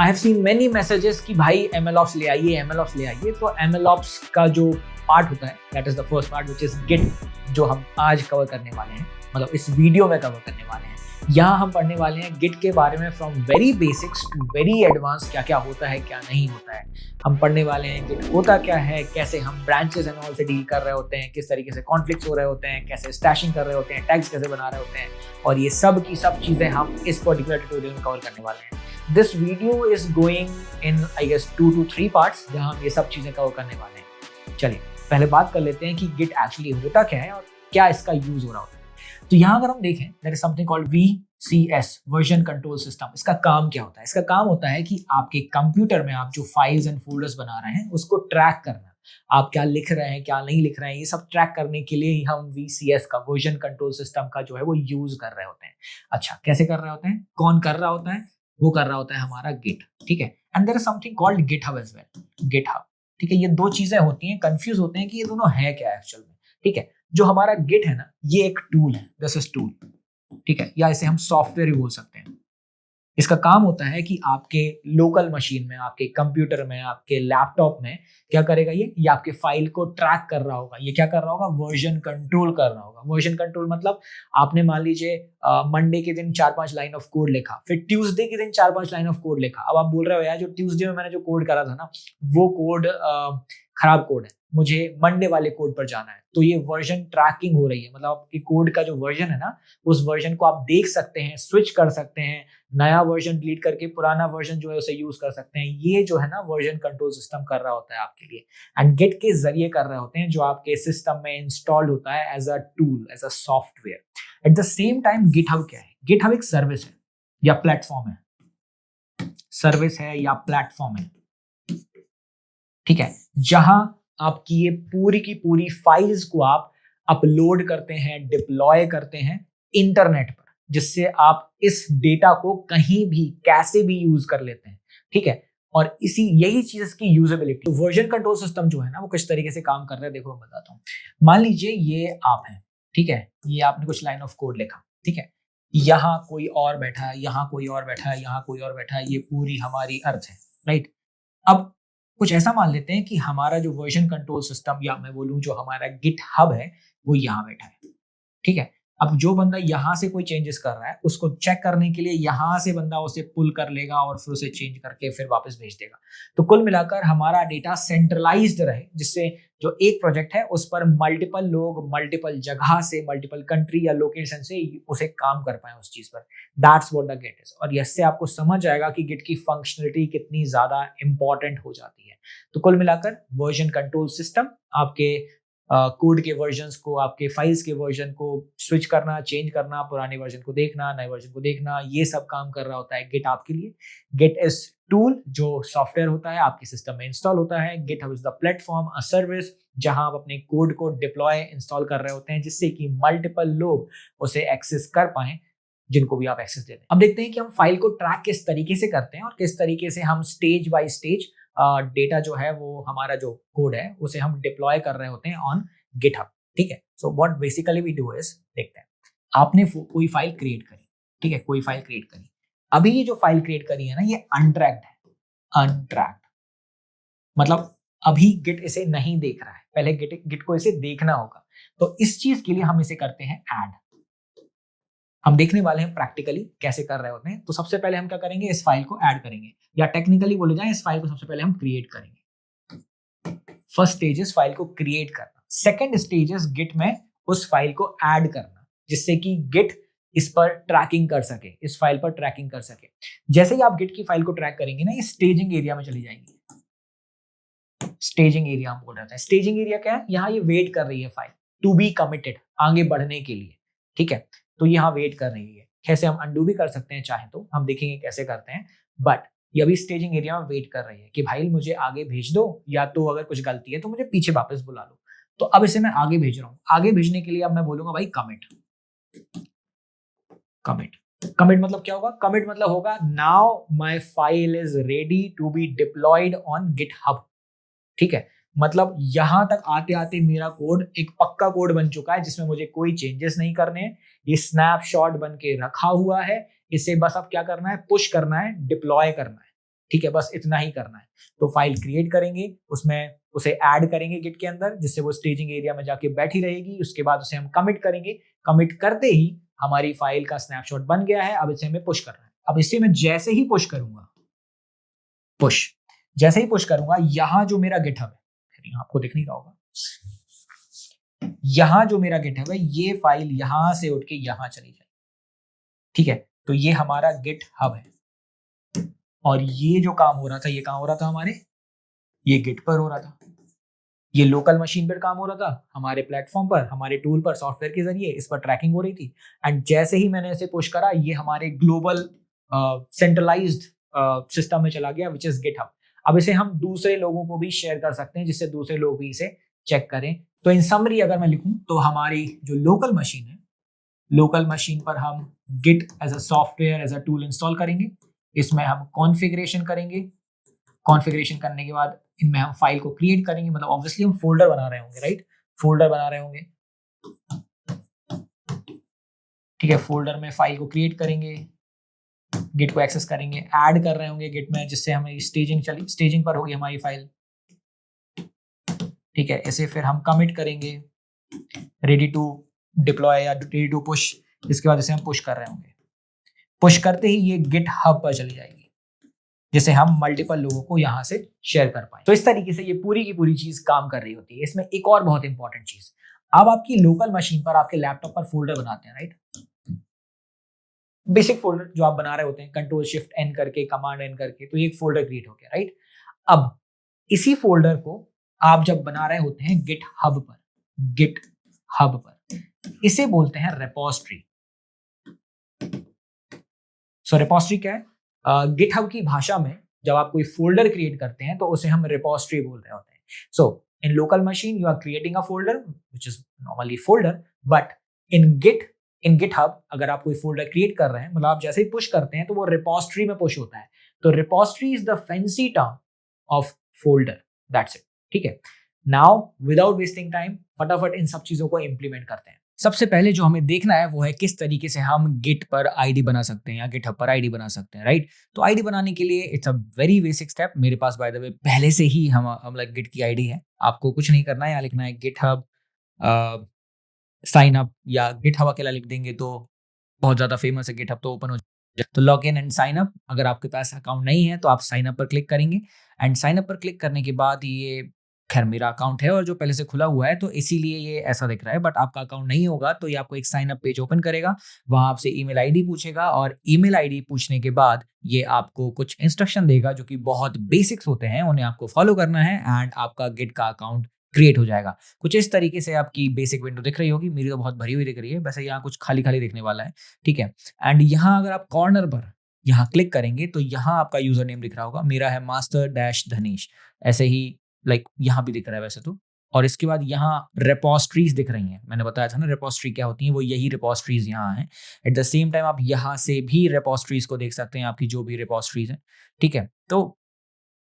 I have seen many messages कि भाई MLOps ले आइए, MLOps ले आइए। तो MLOps का जो पार्ट होता है, that is the first part which is Git, जो हम आज कवर करने वाले हैं, मतलब इस वीडियो में कवर करने वाले हैं। यहाँ हम पढ़ने वाले हैं गिट के बारे में from very basics to very advance, क्या क्या होता है क्या नहीं होता है। हम पढ़ने वाले हैं गिट होता क्या है, कैसे हम ब्रांचेस एंड ऑल से डील कर रहे होते हैं, किस तरीके से कॉन्फ्लिक्ट्स हो रहे होते हैं, कैसे स्टैशिंग कर रहे होते हैं, टैग्स कैसे बना रहे होते हैं, और ये सब की सब चीज़ें हम इस पर्टिकुलर ट्यूटोरियल में कवर करने वाले हैं। This video is going in I guess 2 to 3 parts, जहाँ हम ये सब चीज़ें कवर करने वाले हैं। चलिए पहले बात कर लेते हैं कि गिट एक्चुअली होता क्या है और क्या इसका यूज हो रहा होता है। तो यहाँ अगर हम देखें, there is something called VCS, version control system. इसका काम क्या होता है? इसका काम होता है कि आपके कंप्यूटर में आप जो फाइल्स एंड फोल्डर्स बना रहे हैं उसको ट्रैक करना। आप क्या लिख रहे हैं क्या नहीं लिख रहे हैं, ये सब ट्रैक करने के लिए ही हम VCS का, वर्जन कंट्रोल सिस्टम का जो है वो यूज कर रहे होते हैं। अच्छा, कैसे कर रहे होते हैं, कौन कर रहा होता है? वो कर रहा होता है हमारा गिट, ठीक है। And there is something called GitHub as well, GitHub, ठीक है। ये दो चीजें होती हैं, कंफ्यूज होते हैं कि ये दोनों है क्या एक्चुअल में, ठीक है। जो हमारा गिट है ना, ये एक टूल है, दिस इज टूल, ठीक है, या इसे हम सॉफ्टवेयर भी बोल सकते हैं। इसका काम होता है कि आपके लोकल मशीन में, आपके कंप्यूटर में, आपके लैपटॉप में क्या करेगा, ये आपके फाइल को ट्रैक कर रहा होगा। ये क्या कर रहा होगा? वर्जन कंट्रोल कर रहा होगा। वर्जन कंट्रोल मतलब आपने मान लीजिए मंडे के दिन 4-5 लाइन ऑफ कोड लिखा, फिर ट्यूसडे के दिन 4-5 लाइन ऑफ कोड लिखा। अब आप बोल रहे हो यार, जो ट्यूसडे में मैंने जो कोड करा था ना, वो कोड खराब कोड है, मुझे मंडे वाले कोड पर जाना है। तो ये वर्जन ट्रैकिंग हो रही है, मतलब आपके कोड का जो वर्जन है ना, उस वर्जन को आप देख सकते हैं, स्विच कर सकते हैं, नया वर्जन डिलीट करके पुराना वर्जन जो है उसे यूज कर सकते हैं। ये जो है ना वर्जन कंट्रोल सिस्टम कर रहा होता है आपके लिए, एंड गिट के जरिए कर रहे होते हैं, जो आपके सिस्टम में इंस्टॉल्ड होता है as a tool, as a software. At the same time GitHub क्या है? गिटहब एक सर्विस है या प्लेटफॉर्म है, सर्विस है या प्लेटफॉर्म है, ठीक है, जहां आपकी ये पूरी की पूरी फाइल्स को आप अपलोड करते हैं, डिप्लॉय करते हैं इंटरनेट पर, जिससे आप इस डेटा को कहीं भी कैसे भी यूज कर लेते हैं, ठीक है। और यही चीज इसकी यूजेबिलिटी। वर्जन कंट्रोल सिस्टम जो है ना, वो किस तरीके से काम कर रहा है देखो, मैं बताता हूँ। मान लीजिए ये आप हैं, ठीक है, ये आपने कुछ लाइन ऑफ कोड लिखा, ठीक है, यहाँ कोई और बैठा है, यहाँ कोई और बैठा है, यहाँ कोई और बैठा है, ये पूरी हमारी अर्थ है, राइट। अब कुछ ऐसा मान लेते हैं कि हमारा जो वर्जन कंट्रोल सिस्टम, या मैं बोलूं जो हमारा गिट हब है, वो यहाँ बैठा है, ठीक है। अब जो बंदा यहाँ से कोई चेंजेस कर रहा है, उसको चेक करने के लिए यहाँ से बंदा उसे पुल कर लेगा और फिर उसे चेंज करके फिर वापस भेज देगा। तो कुल मिलाकर हमारा डेटा सेंट्रलाइज्ड रहे, जिससे जो एक प्रोजेक्ट है उस पर मल्टीपल लोग मल्टीपल जगह से, मल्टीपल कंट्री या लोकेशन से उसे काम कर पाए उस चीज पर। That's what the Git is. और इससे आपको समझ आएगा कि गिट की फंक्शनलिटी कितनी ज्यादा इंपॉर्टेंट हो जाती है। तो कुल मिलाकर वर्जन कंट्रोल सिस्टम आपके कोड के वर्जन्स को, आपके फाइल्स के वर्जन को स्विच करना, चेंज करना, पुराने वर्जन को देखना, नए वर्जन को देखना, ये सब काम कर रहा होता है गिट आपके लिए। गिट इज टूल, जो सॉफ्टवेयर होता है आपके सिस्टम में इंस्टॉल होता है। GitHub is the platform, a service, जहां आप अपने कोड को डिप्लॉय, इंस्टॉल कर रहे होते हैं, जिससे कि मल्टीपल लोग उसे एक्सेस कर पाएं, जिनको भी आप एक्सेस देते हैं। अब देखते हैं कि हम फाइल को ट्रैक किस तरीके से करते हैं और किस तरीके से हम स्टेज बाय स्टेज डेटा जो है, वो हमारा जो कोड है उसे हम डिप्लॉय कर रहे होते हैं ऑन गिटहब, ठीक है। So what basically we do is, देखते हैं, आपने कोई फाइल क्रिएट करी, ठीक है, कोई फाइल क्रिएट करी। अभी ये जो फाइल क्रिएट करी है ना, ये अनट्रैक्ड है, अनट्रैक्ड मतलब अभी गिट इसे नहीं देख रहा है, पहले गिट को इसे देखना होगा। तो इस चीज के लिए हम इसे करते हैं ऐड। हम देखने वाले हैं प्रैक्टिकली कैसे कर रहे होते हैं। तो सबसे पहले हम क्या करेंगे, इस फाइल को ऐड करेंगे, या टेक्निकली बोले जाए, इस फाइल को सबसे पहले हम क्रिएट करेंगे। फर्स्ट स्टेज इज फाइल को क्रिएट करना, सेकंड स्टेज इज गिट में उस फाइल को ऐड करना, जिससे कि गिट इस पर ट्रैकिंग कर सके, इस फाइल पर ट्रैकिंग कर सके। जैसे ही आप गिट की फाइल को ट्रैक करेंगे ना, ये स्टेजिंग एरिया में चली जाएंगी। स्टेजिंग एरिया हम बोल रहे हैं। स्टेजिंग एरिया क्या है? यहाँ ये वेट कर रही है फाइल टू बी कमिटेड, आगे बढ़ने के लिए, ठीक है। तो यहाँ वेट कर रही है। कैसे हम अंडू भी कर सकते हैं चाहे तो, हम देखेंगे कैसे करते हैं, बट ये अभी स्टेजिंग एरिया में वेट कर रही है कि भाई मुझे आगे भेज दो, या तो अगर कुछ गलती है तो मुझे पीछे वापस बुला लो। तो अब इसे मैं आगे भेज रहा हूँ। आगे भेजने के लिए अब मैं बोलूंगा भाई कमिट। कमिट कमिट मतलब क्या होगा? कमिट मतलब होगा now my file is ready to be deployed on GitHub, ठीक है। मतलब यहां तक आते आते मेरा कोड एक पक्का कोड बन चुका है, जिसमें मुझे कोई चेंजेस नहीं करने हैं। ये स्नैपशॉट बन के रखा हुआ है, इसे बस अब क्या करना है, पुश करना है, डिप्लॉय करना है, ठीक है, बस इतना ही करना है। तो फाइल क्रिएट करेंगे, उसमें उसे ऐड करेंगे गिट के अंदर, जिससे वो स्टेजिंग एरिया में जाके बैठी रहेगी। उसके बाद उसे हम कमिट करेंगे। कमिट करते ही हमारी फाइल का स्नैपशॉट बन गया है। अब इसे हमें पुश करना है। अब इसे मैं जैसे ही पुश करूंगा, पुश जैसे ही पुश करूंगा, यहां जो मेरा गिटहब है, यहां आपको दिख नहीं रहा होगा, यहां जो मेरा गिटहब है, ये फाइल यहां से उठ के यहां चली जाएगी। ठीक है, तो ये हमारा गिटहब है। और ये जो काम हो रहा था, ये कहां हो रहा था हमारे, ये गिट पर हो रहा था। ये लोकल मशीन पर काम हो रहा था, हमारे प्लेटफॉर्म पर, हमारे टूल पर, सॉफ्टवेयर के जरिए इस पर ट्रैकिंग हो रही थी। एंड जैसे ही मैंने इसे पुश करा, ये हमारे ग्लोबल सेंट्रलाइज्ड सिस्टम में चला गया, विच इज गिटहब। अब इसे हम दूसरे लोगों को भी शेयर कर सकते हैं, जिससे दूसरे लोग भी इसे चेक करें। तो इन समरी अगर मैं लिखूं, तो हमारी जो लोकल मशीन है, लोकल मशीन पर हम Git as a software, as a tool install करेंगे। इसमें हम कॉन्फ़िगरेशन करेंगे। कॉन्फ़िगरेशन करने के बाद इनमें हम फाइल को क्रिएट करेंगे। मतलब ऑब्वियसली हम फोल्डर बना रहे होंगे, राइट, फोल्डर बना रहे होंगे। ठीक है, फोल्डर में फाइल को क्रिएट करेंगे, गिट को एक्सेस करेंगे, ऐड कर रहे होंगे गिट में, जिससे हमें स्टेजिंग पर होगी हमारी फाइल। ठीक है, इसे फिर हम कमिट करेंगे, रेडी टू डिप्लॉय या रेडी टू पुश। इसके बाद इसे हम पुश कर रहे होंगे। पुश करते ही ये गिट हब पर चली जाएगी, जिसे हम मल्टीपल लोगों को यहां से शेयर कर पाए। तो इस तरीके से ये पूरी की पूरी चीज काम कर रही होती है। इसमें एक और बहुत इंपॉर्टेंट चीज, अब आपकी लोकल मशीन पर, आपके लैपटॉप पर फोल्डर बनाते हैं, राइट, बेसिक फोल्डर जो आप बना रहे होते हैं, कंट्रोल शिफ्ट एन करके, कमांड एन करके, तो ये एक फोल्डर क्रिएट हो गया, राइट। अब इसी फोल्डर को आप जब बना रहे होते हैं गिट हब पर, गिट हब पर, इसे बोलते हैं रेपोजिटरी। सो रेपोजिटरी क्या है? गिट हब की भाषा में जब आप कोई फोल्डर क्रिएट करते हैं, तो उसे हम रेपोजिटरी बोल रहे होते हैं। So in local machine you are creating a folder which is normally folder, but in GitHub अगर आप कोई फोल्डर क्रिएट कर रहे हैं, मतलब आप जैसे ही पुश करते हैं तो वो रिपोजिटरी में पुश होता है। तो repository is the fancy term of folder, that's it. ठीक है, नाउ विदाउट वेस्टिंग टाइम फटाफट इन सब चीजों को इंप्लीमेंट करते हैं। सबसे पहले जो हमें देखना है वो है किस तरीके से हम गिट पर आईडी बना सकते हैं या गिटहब पर आईडी बना सकते हैं, राइट। तो आईडी बनाने के लिए it's a very basic step. मेरे पास बाय द वे पहले से ही हम लाइक गिट की आईडी है। आपको कुछ नहीं करना है, यहाँ लिखना है गिटहब साइन अप, या गिटहब अकेला लिख देंगे तो बहुत ज़्यादा फेमस है, गिटहब तो ओपन हो जाए। तो log in and sign up, अगर आपके पास अकाउंट नहीं है तो आप साइन अप पर क्लिक करेंगे। एंड साइन अप पर क्लिक करने के बाद ये, खैर मेरा अकाउंट है और जो पहले से खुला हुआ है, तो इसीलिए ये ऐसा दिख रहा है। बट आपका अकाउंट नहीं होगा तो ये आपको एक साइन अप पेज ओपन करेगा, वहाँ आपसे ईमेल आईडी पूछेगा, और ईमेल आईडी पूछने के बाद ये आपको कुछ इंस्ट्रक्शन देगा जो कि बहुत बेसिक्स होते हैं, उन्हें आपको फॉलो करना है एंड आपका गिट का अकाउंट क्रिएट हो जाएगा। कुछ इस तरीके से आपकी बेसिक विंडो दिख रही होगी। मेरी तो बहुत भरी हुई दिख रही है, वैसे यहाँ कुछ खाली खाली दिखने वाला है। ठीक है, एंड यहाँ अगर आप कॉर्नर पर यहाँ क्लिक करेंगे तो यहाँ आपका यूजर नेम दिख रहा होगा। मेरा है मास्टर डैश धनीश, ऐसे ही लाइक यहाँ भी दिख रहा है वैसे तो। और इसके बाद यहाँ रेपोजिटरीज दिख रही हैं, मैंने बताया था ना रेपोजिटरी क्या होती है, वो यही रेपोजिटरीज यहाँ हैं। एट द सेम टाइम आप यहाँ से भी रेपोजिटरीज को देख सकते हैं, आपकी जो भी रेपोजिटरीज हैं। ठीक है, तो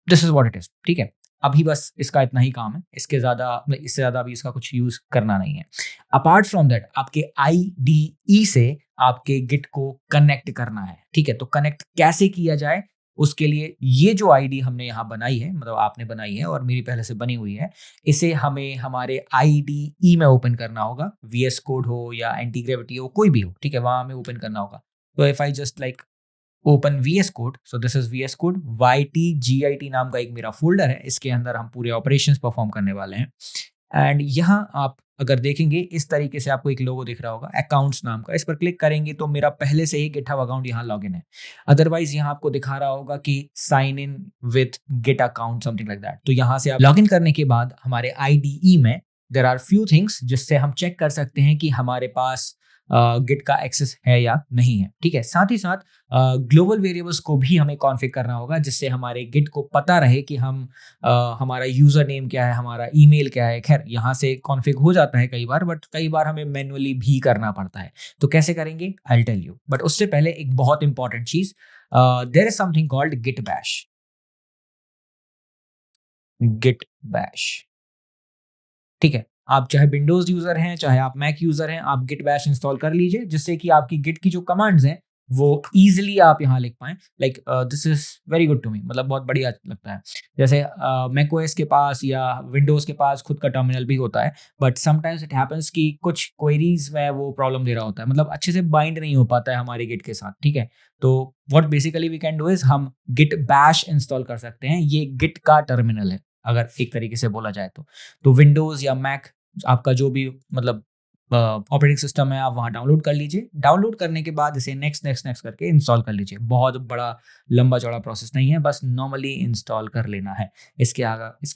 this is what it is. ठीक है, अभी बस इसका इतना ही काम है, इससे ज्यादा अभी इसका कुछ यूज करना नहीं है। अपार्ट फ्रॉम दैट आपके IDE से आपके गिट को कनेक्ट करना है। ठीक है, तो कनेक्ट कैसे किया जाए, उसके लिए ये जो आईडी हमने यहाँ बनाई है, मतलब आपने बनाई है और मेरी पहले से बनी हुई है, इसे हमें हमारे IDE में ओपन करना होगा। VS कोड हो या एंटी ग्रेविटी हो, कोई भी हो, ठीक है, वहां हमें ओपन करना होगा। तो if I just like open VS code, so this is VS code, YTGIT नाम का एक मेरा फोल्डर है, इसके अंदर हम पूरे ऑपरेशंस परफॉर्म करने वाले हैं। एंड यहाँ आप अगर देखेंगे इस तरीके से आपको एक लोगो दिख रहा होगा अकाउंट्स नाम का, इस पर क्लिक करेंगे तो मेरा पहले से ही गिटहब अकाउंट यहाँ लॉगिन है। अदरवाइज यहाँ आपको दिखा रहा होगा कि sign in with Git account something like that. तो यहाँ से आप लॉगिन करने के बाद हमारे IDE में देयर आर फ्यू थिंग्स जिससे हम चेक कर सकते हैं कि हमारे पास गिट का एक्सेस है या नहीं है। ठीक है, साथ ही साथ ग्लोबल वेरिएबल्स को भी हमें कॉन्फ़िगर करना होगा, जिससे हमारे गिट को पता रहे कि हम हमारा यूजर नेम क्या है, हमारा ईमेल क्या है। खैर यहाँ से कॉन्फ़िग हो जाता है कई बार, बट कई बार हमें मैन्युअली भी करना पड़ता है। तो कैसे करेंगे, I will tell you. But उससे पहले एक बहुत इंपॉर्टेंट चीज, there is something called Git Bash. Git Bash, ठीक है, आप चाहे विंडोज यूजर हैं चाहे आप मैक यूजर हैं, आप गिट बैश इंस्टॉल कर लीजिए, जिससे कि आपकी गिट की जो कमांड्स हैं वो ईजिली आप यहाँ लिख पाएँ। Like this is very good to me, मतलब बहुत बढ़िया लगता है। जैसे मैक ओएस के पास या विंडोज़ के पास खुद का टर्मिनल भी होता है, बट समटाइम्स इट हैपेंस कि कुछ क्वेरीज़ में वो प्रॉब्लम दे रहा होता है, मतलब अच्छे से बाइंड नहीं हो पाता है हमारे गिट के साथ, ठीक है? तो what basically we can do is हम गिट बैश इंस्टॉल कर सकते हैं, ये गिट का टर्मिनल है, अगर एक तरीके से बोला जाए तो। तो विंडोज़ या मैक, आपका जो भी मतलब ऑपरेटिंग सिस्टम है, आप वहाँ डाउनलोड कर लीजिए। डाउनलोड करने के बाद इसे नेक्स्ट, नेक्स्ट, नेक्स्ट करके इंस्टॉल कर लीजिए। बहुत बड़ा लंबा-चौड़ा प्रोसेस नहीं है, बस नॉर्मली इंस्टॉल कर लेना है। इसके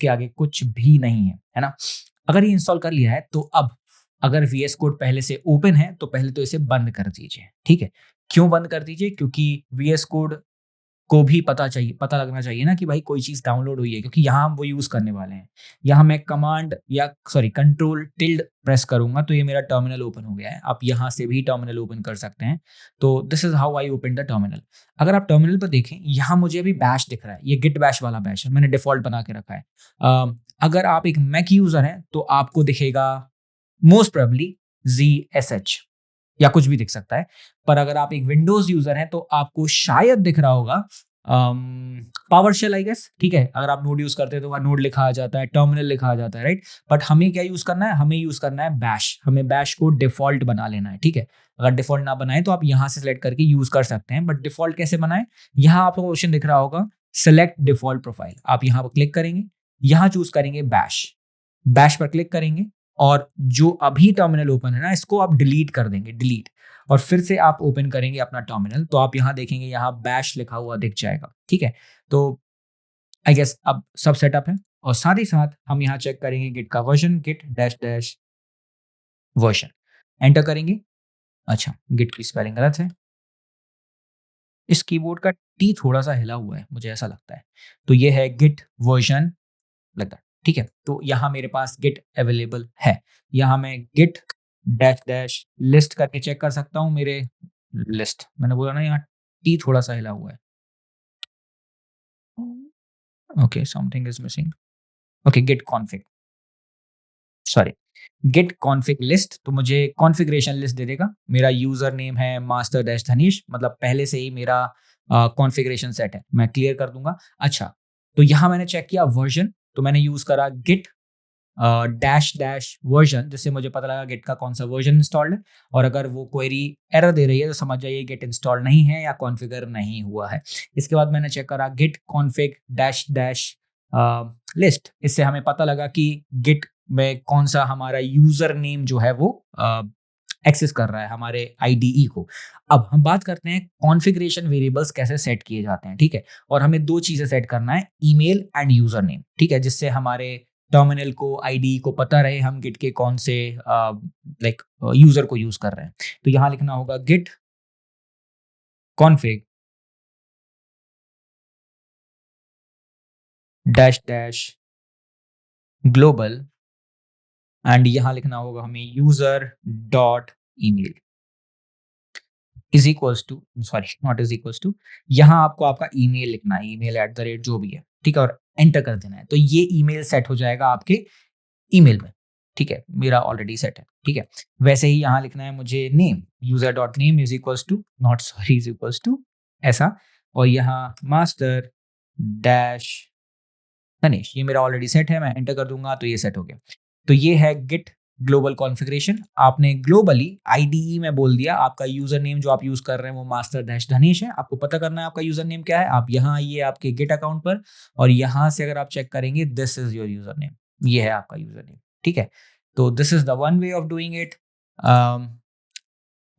आगे कुछ भी नहीं है ना? अगर ये इंस्टॉल कर लिया है, तो अब अगर वीएस कोड पहले से ओपन है, तो पहले तो इसे बंद कर दीजिए, ठीक है? क्यों बंद कर दीजिए? क्योंकि वीएस कोड को भी पता लगना चाहिए ना कि भाई कोई चीज़ डाउनलोड हुई है, क्योंकि यहाँ हम वो यूज़ करने वाले हैं। यहाँ मैं कमांड या सॉरी कंट्रोल टिल्ड प्रेस करूँगा तो ये मेरा टर्मिनल ओपन हो गया है। आप यहाँ से भी टर्मिनल ओपन कर सकते हैं। तो this is how I open the terminal. अगर आप टर्मिनल पर देखें, यहाँ मुझे अभी बैश दिख रहा है। ये गिट बैश वाला बैश है, मैंने डिफ़ॉल्ट बना के रखा है। अगर आप एक मैक यूज़र हैं तो आपको दिखेगा मोस्ट प्रोबेबली ZSH या कुछ भी दिख सकता है। पर अगर आप एक विंडोज़ यूज़र हैं तो आपको शायद दिख रहा होगा पावरशेल आई गेस, ठीक है? अगर आप नोड यूज़ करते हैं तो वहाँ नोड लिखा आ जाता है, टर्मिनल लिखा आ जाता है, राइट? बट हमें क्या यूज़ करना है? हमें यूज़ करना है बैश। हमें बैश को डिफ़ॉल्ट बना लेना है, ठीक है? अगर डिफ़ॉल्ट ना बनाएँ तो आप यहाँ से सेलेक्ट करके यूज़ कर सकते हैं, बट डिफ़ॉल्ट कैसे बनाएँ? यहाँ आपको ऑप्शन दिख रहा होगा सेलेक्ट डिफ़ॉल्ट प्रोफ़ाइल। आप यहाँ पर क्लिक करेंगे, यहाँ चूज़ करेंगे बैश। बैश पर क्लिक करेंगे और जो अभी टर्मिनल ओपन है ना, इसको आप डिलीट कर देंगे, डिलीट। और फिर से आप ओपन करेंगे अपना टर्मिनल, तो आप यहाँ देखेंगे, यहाँ बैश लिखा हुआ दिख जाएगा, ठीक है? तो आई गेस अब सब सेटअप है, और साथ ही साथ हम यहाँ चेक करेंगे गिट का version, Git dash dash version. Enter करेंगे। अच्छा, गिट की स्पेलिंग गलत है। इस कीबोर्ड का टी थोड़ा-सा हिला हुआ है, मुझे ऐसा लगता है। तो ये है गिट वर्जन लगता है, ठीक है? तो यहाँ मेरे पास गिट अवेलेबल है। यहाँ मैं गिट डैश डैश लिस्ट करके चेक कर सकता हूँ मेरे लिस्ट। मैंने बोला ना, यहाँ टी थोड़ा-सा हिला हुआ है। Okay, something is missing. Okay, Git config, sorry, Git config list, तो मुझे कॉन्फ़िगरेशन लिस्ट दे देगा। मेरा यूज़र नेम है मास्टर डैश धनीश, मतलब पहले से ही मेरा कॉन्फ़िगरेशन सेट है। मैं क्लियर कर दूँगा। अच्छा, तो यहाँ मैंने चेक किया वर्ज़न, तो मैंने यूज़ करा गिट डैश डैश वर्जन, जिससे मुझे पता लगा गिट का कौन सा वर्जन इंस्टॉल्ड है। और अगर वो क्वेरी एरर दे रही है तो समझ जाइए गिट इंस्टॉल नहीं है या कॉन्फ़िगर नहीं हुआ है। इसके बाद मैंने चेक करा Git config dash dash list, इससे हमें पता लगा कि गिट में कौन सा हमारा यूजर नेम जो है वो एक्सेस कर रहा है हमारे आईडीई को। अब हम बात करते हैं कॉन्फ़िगरेशन वेरिएबल्स कैसे सेट किए जाते हैं, ठीक है? और हमें 2 चीज़ें सेट करना है, ईमेल एंड यूजर नेम, ठीक है? जिससे हमारे टर्मिनल को, आईडीई को पता रहे हम गिट के कौन से लाइक यूजर को यूज़ कर रहे हैं। तो यहाँ लिखना होगा Git config dash dash global, and यहाँ लिखना होगा हमें user dot email is equals to, sorry not is equals to, यहाँ आपको आपका ईमेल लिखना है, ईमेल एट द रेट जो भी है, ठीक है? और एंटर कर देना है। तो ये ईमेल सेट हो जाएगा आपके ईमेल में, ठीक है? मेरा ऑलरेडी सेट है, ठीक है? वैसे ही यहाँ लिखना है मुझे name, user dot name is equals to, not sorry, is equals to ऐसा, और यहाँ मास्टर डैश तनिष, ये मेरा ऑलरेडी सेट है। मैं एंटर कर दूंगा तो ये सेट हो गया। तो ये है गिट ग्लोबल कॉन्फ़िगरेशन। आपने ग्लोबली आईडीई में बोल दिया, आपका यूजर नेम जो आप यूज कर रहे हैं वो मास्टर डैश धनेश है। आपको पता करना है आपका यूजर नेम क्या है। आप यहाँ आइए आपके गिट अकाउंट पर, और यहाँ से अगर आप चेक करेंगे, this is your user name, ये है आपका यूजर नेम, ठीक है? तो this is the one way of doing it.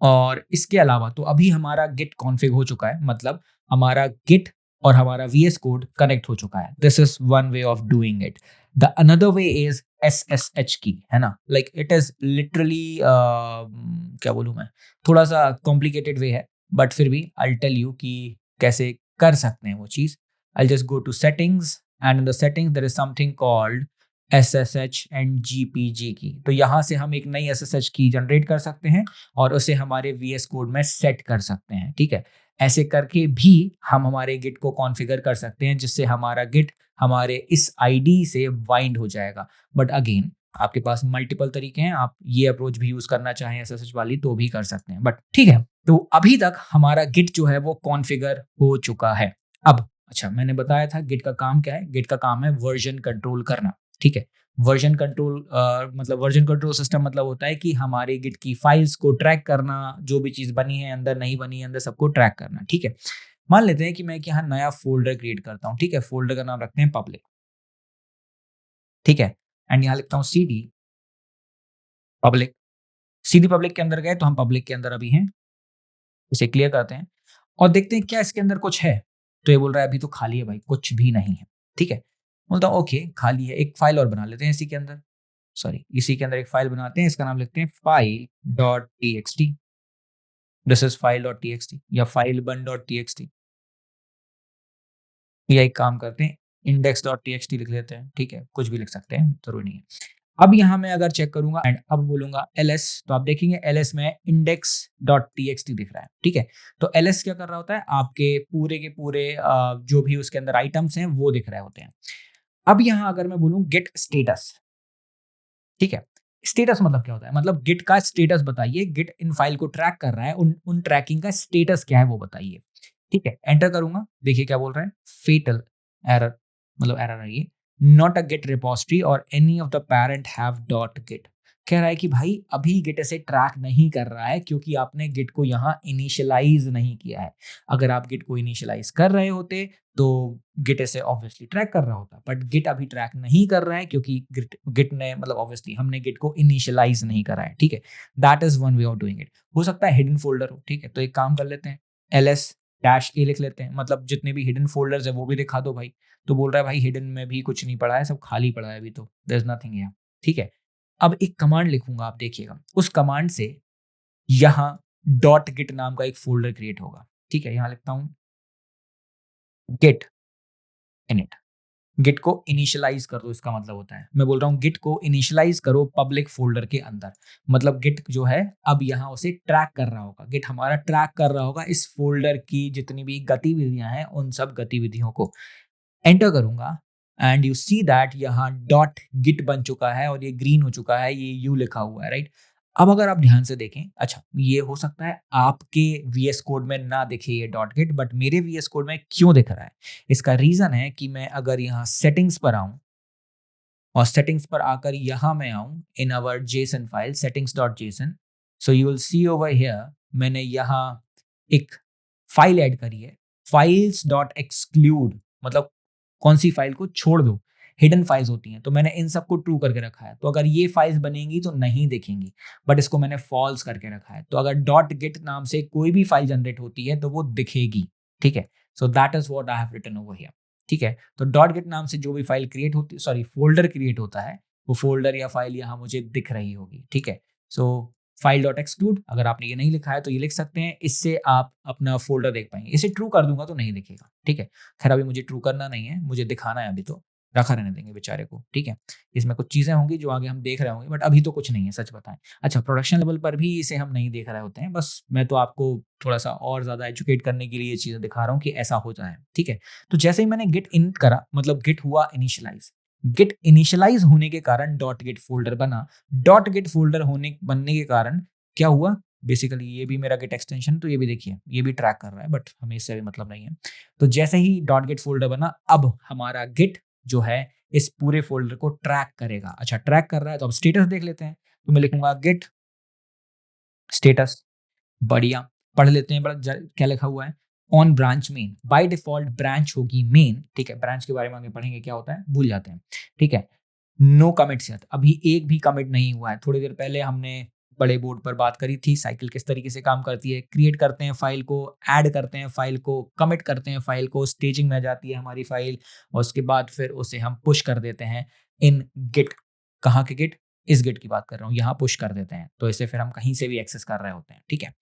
और इसके अलावा तो अभी हमारा गिट कॉन्फ़िग हो चुका है, मतलब हमारा गिट और हमारा वीएस कोड कनेक्ट हो चुका है। This is one way of doing it. The another way is SSH की, है ना? लाइक इट इज लिटरली क्या बोलूं मैं, थोड़ा सा कॉम्प्लिकेटेड वे है, बट फिर भी आई टेल यू कि कैसे कर सकते हैं वो चीज। I just go to settings, and in the settings there is something called SSH and GPG key. तो यहाँ से हम एक नई SSH की जनरेट कर सकते हैं और उसे हमारे VS कोड में सेट कर सकते हैं, ठीक है? ऐसे करके भी हम हमारे गिट को कॉन्फ़िगर कर सकते हैं, जिससे हमारा गिट हमारे इस आईडी से बाइंड हो जाएगा। बट अगेन आपके पास मल्टीपल तरीके हैं, आप ये अप्रोच भी यूज करना चाहें SSH वाली तो भी कर सकते हैं। बट ठीक है, तो अभी तक हमारा गिट जो है वो कॉन्फ़िगर हो चुका है। अब अच्छा, मैंने बताया था गिट का काम क्या है? गिट का काम है वर्ज़न कंट्रोल करना, ठीक है? वर्ज़न कंट्रोल मतलब वर्ज़न कंट्रोल सिस्टम मतलब होता है कि हमारे गिट की फाइल्स को ट्रैक करना, जो भी चीज़ बनी है अंदर, नहीं बनी है अंदर, सबको ट्रैक करना, ठीक है? मान लेते हैं कि मैं एक यहाँ नया फ़ोल्डर क्रिएट करता हूँ, ठीक है? फ़ोल्डर का नाम रखते हैं पब्लिक, ठीक है? एंड यहाँ लिखता हूँ सीडी पब्लिक। सीडी पब्लिक के अंदर गए तो हम पब्लिक के अंदर अभी हैं। इसे क्लियर करते हैं और देखते हैं क्या इसके अंदर कुछ है। तो ये बोल रहा है अभी तो खाली है भाई, कुछ भी नहीं है, ठीक है। बोलता हूँ ओके खाली है, एक फाइल और बना लेते हैं इसी के अंदर, सॉरी इसी के अंदर एक फाइल बनाते हैं, इसका नाम लिखते हैं file dot T X T. This is file dot T X T या file one dot T X T, या एक काम करते हैं index dot T X T लिख लेते हैं, ठीक है, कुछ भी लिख सकते हैं, जरूरी नहीं है। अब यहाँ मैं अगर चेक करूंगा एंड अब बोलूंगा ls, तो आप देखेंगे ls में इंडेक्स डॉट txt दिख रहा है, ठीक है। तो ls क्या कर रहा होता है, आपके पूरे के पूरे जो भी उसके अंदर आइटम्स हैं वो दिख रहे होते हैं। अब यहाँ अगर मैं बोलूँ गेट स्टेटस, ठीक है, स्टेटस मतलब क्या होता है, मतलब गिट का स्टेटस बताइए, गिट इन फाइल को ट्रैक कर रहा है, उन उन ट्रैकिंग का स्टेटस क्या है वो बताइए, ठीक है। एंटर करूंगा, देखिए क्या बोल रहा है, फेटल एरर, मतलब एरर है ये, नॉट अ गिट रिपोजिटरी और any of the parent have dot Git. कह रहा है कि भाई अभी गिट इसे ट्रैक नहीं कर रहा है क्योंकि आपने गिट को यहाँ इनिशियलाइज नहीं किया है। अगर आप गिट को इनिशियलाइज कर रहे होते तो गिट इसे ऑब्वियसली ट्रैक कर रहा होता, बट गिट अभी ट्रैक नहीं कर रहा है क्योंकि गिट गिट ने मतलब ऑब्वियसली हमने गिट को इनिशियलाइज नहीं करा है, ठीक है। That is one way of doing it. हो सकता है हिडन फोल्डर हो, ठीक है, तो एक काम कर लेते हैं, ls डैश ए लिख लेते हैं, मतलब जितने भी हिडन फोल्डर्स है वो भी दिखा दो भाई। तो बोल रहा है भाई हिडन में भी कुछ नहीं पड़ा है, सब खाली पड़ा है अभी, तो देयर इज नथिंग हियर, ठीक है। अब एक कमांड लिखूंगा, आप देखिएगा, उस कमांड से यहाँ डॉट गिट नाम का एक फोल्डर क्रिएट होगा, ठीक है। यहाँ लिखता हूँ गिट इनिट, गिट को इनिशियलाइज कर दो, इसका मतलब होता है मैं बोल रहा हूँ गिट को इनिशियलाइज करो पब्लिक फोल्डर के अंदर, मतलब गिट जो है अब यहाँ उसे ट्रैक कर रहा होगा, गिट हमारा ट्रैक कर रहा होगा इस फोल्डर की जितनी भी गतिविधियां हैं उन सब गतिविधियों को। एंटर करूंगा एंड यू सी दैट यहाँ डॉट गिट बन चुका है और ये ग्रीन हो चुका है, ये यू लिखा हुआ है, राइट। अब अगर आप ध्यान से देखें, अच्छा ये हो सकता है आपके VS कोड में ना दिखे ये डॉट गिट, बट मेरे VS कोड में क्यों दिख रहा है, इसका रीजन है कि मैं अगर यहाँ सेटिंग्स पर आऊं और सेटिंग्स पर आकर यहाँ मैं आऊं in our JSON file settings dot JSON, so you will see over here मैंने यहाँ एक फाइल ऐड करी है, फाइल्स डॉट एक्सक्लूड, मतलब कौन सी फाइल को छोड़ दो, हिडन फाइल्स होती हैं, तो मैंने इन सबको ट्रू करके रखा है, तो अगर ये फाइल्स बनेंगी तो नहीं दिखेंगी, बट इसको मैंने फॉल्स करके रखा है, तो अगर डॉट गिट नाम से कोई भी फाइल जनरेट होती है तो वो दिखेगी, ठीक है। So that is what I have written over here, ठीक है। तो डॉट गिट नाम से जो भी फाइल क्रिएट होती, सॉरी फोल्डर क्रिएट होता है, वो फोल्डर या फाइल यहाँ मुझे दिख रही होगी, ठीक है। सो फाइल डॉट एक्सक्लूड, अगर आपने ये नहीं लिखा है तो ये लिख सकते हैं, इससे आप अपना फोल्डर देख पाएंगे। इसे ट्रू कर दूंगा तो नहीं दिखेगा, ठीक है। खैर अभी मुझे ट्रू करना नहीं है, मुझे दिखाना है, अभी तो रखा रहने देंगे बेचारे को, ठीक है। इसमें कुछ चीजें होंगी जो आगे हम देख रहे होंगे, बट अभी तो कुछ नहीं है, सच बताएं। अच्छा, प्रोडक्शन लेवल पर भी इसे हम नहीं देख रहे होते हैं, बस मैं तो आपको थोड़ा सा और ज्यादा एजुकेट करने के लिए ये चीजें दिखा रहा हूँ कि ऐसा हो जाए, ठीक है। तो जैसे ही मैंने गिट इन करा, मतलब गिट हुआ इनिशियलाइज, गिट इनिशियलाइज होने के कारण डॉट गिट फोल्डर बना, डॉट गिट फोल्डर होने बनने के कारण क्या हुआ, बेसिकली ये भी मेरा गिट एक्सटेंशन, तो ये भी देखिए ये भी ट्रैक कर रहा है, बट हमें इससे भी मतलब नहीं है। तो जैसे ही डॉट गिट फोल्डर बना, अब हमारा गिट जो है इस पूरे फोल्डर को ट्रैक करेगा। अच्छा ट्रैक कर रहा है तो अब स्टेटस देख लेते हैं, तो मैं लिखूंगा गिट स्टेटस, बढ़िया, पढ़ लेते हैं, बड़ा क्या लिखा हुआ है, on branch main, by default branch होगी मेन, ठीक है। ब्रांच के बारे में आगे पढ़ेंगे क्या होता है, भूल जाते हैं, ठीक है। नो कमिट्स यत, अभी एक भी कमिट नहीं हुआ है। थोड़ी देर पहले हमने बड़े बोर्ड पर बात करी थी साइकिल किस तरीके से काम करती है, क्रिएट करते हैं फाइल को, ऐड करते हैं फाइल को, कमिट करते हैं फाइल को, स्टेजिंग में जाती है हमारी फाइल और उसके बाद फिर उसे हम पुश कर देते हैं इन गिट, कहाँ के गिट, इस गिट की बात कर रहा हूँ, यहाँ पुश कर देते हैं, तो इसे फिर हम कहीं से भी एक्सेस कर रहे होते हैं, ठीक है।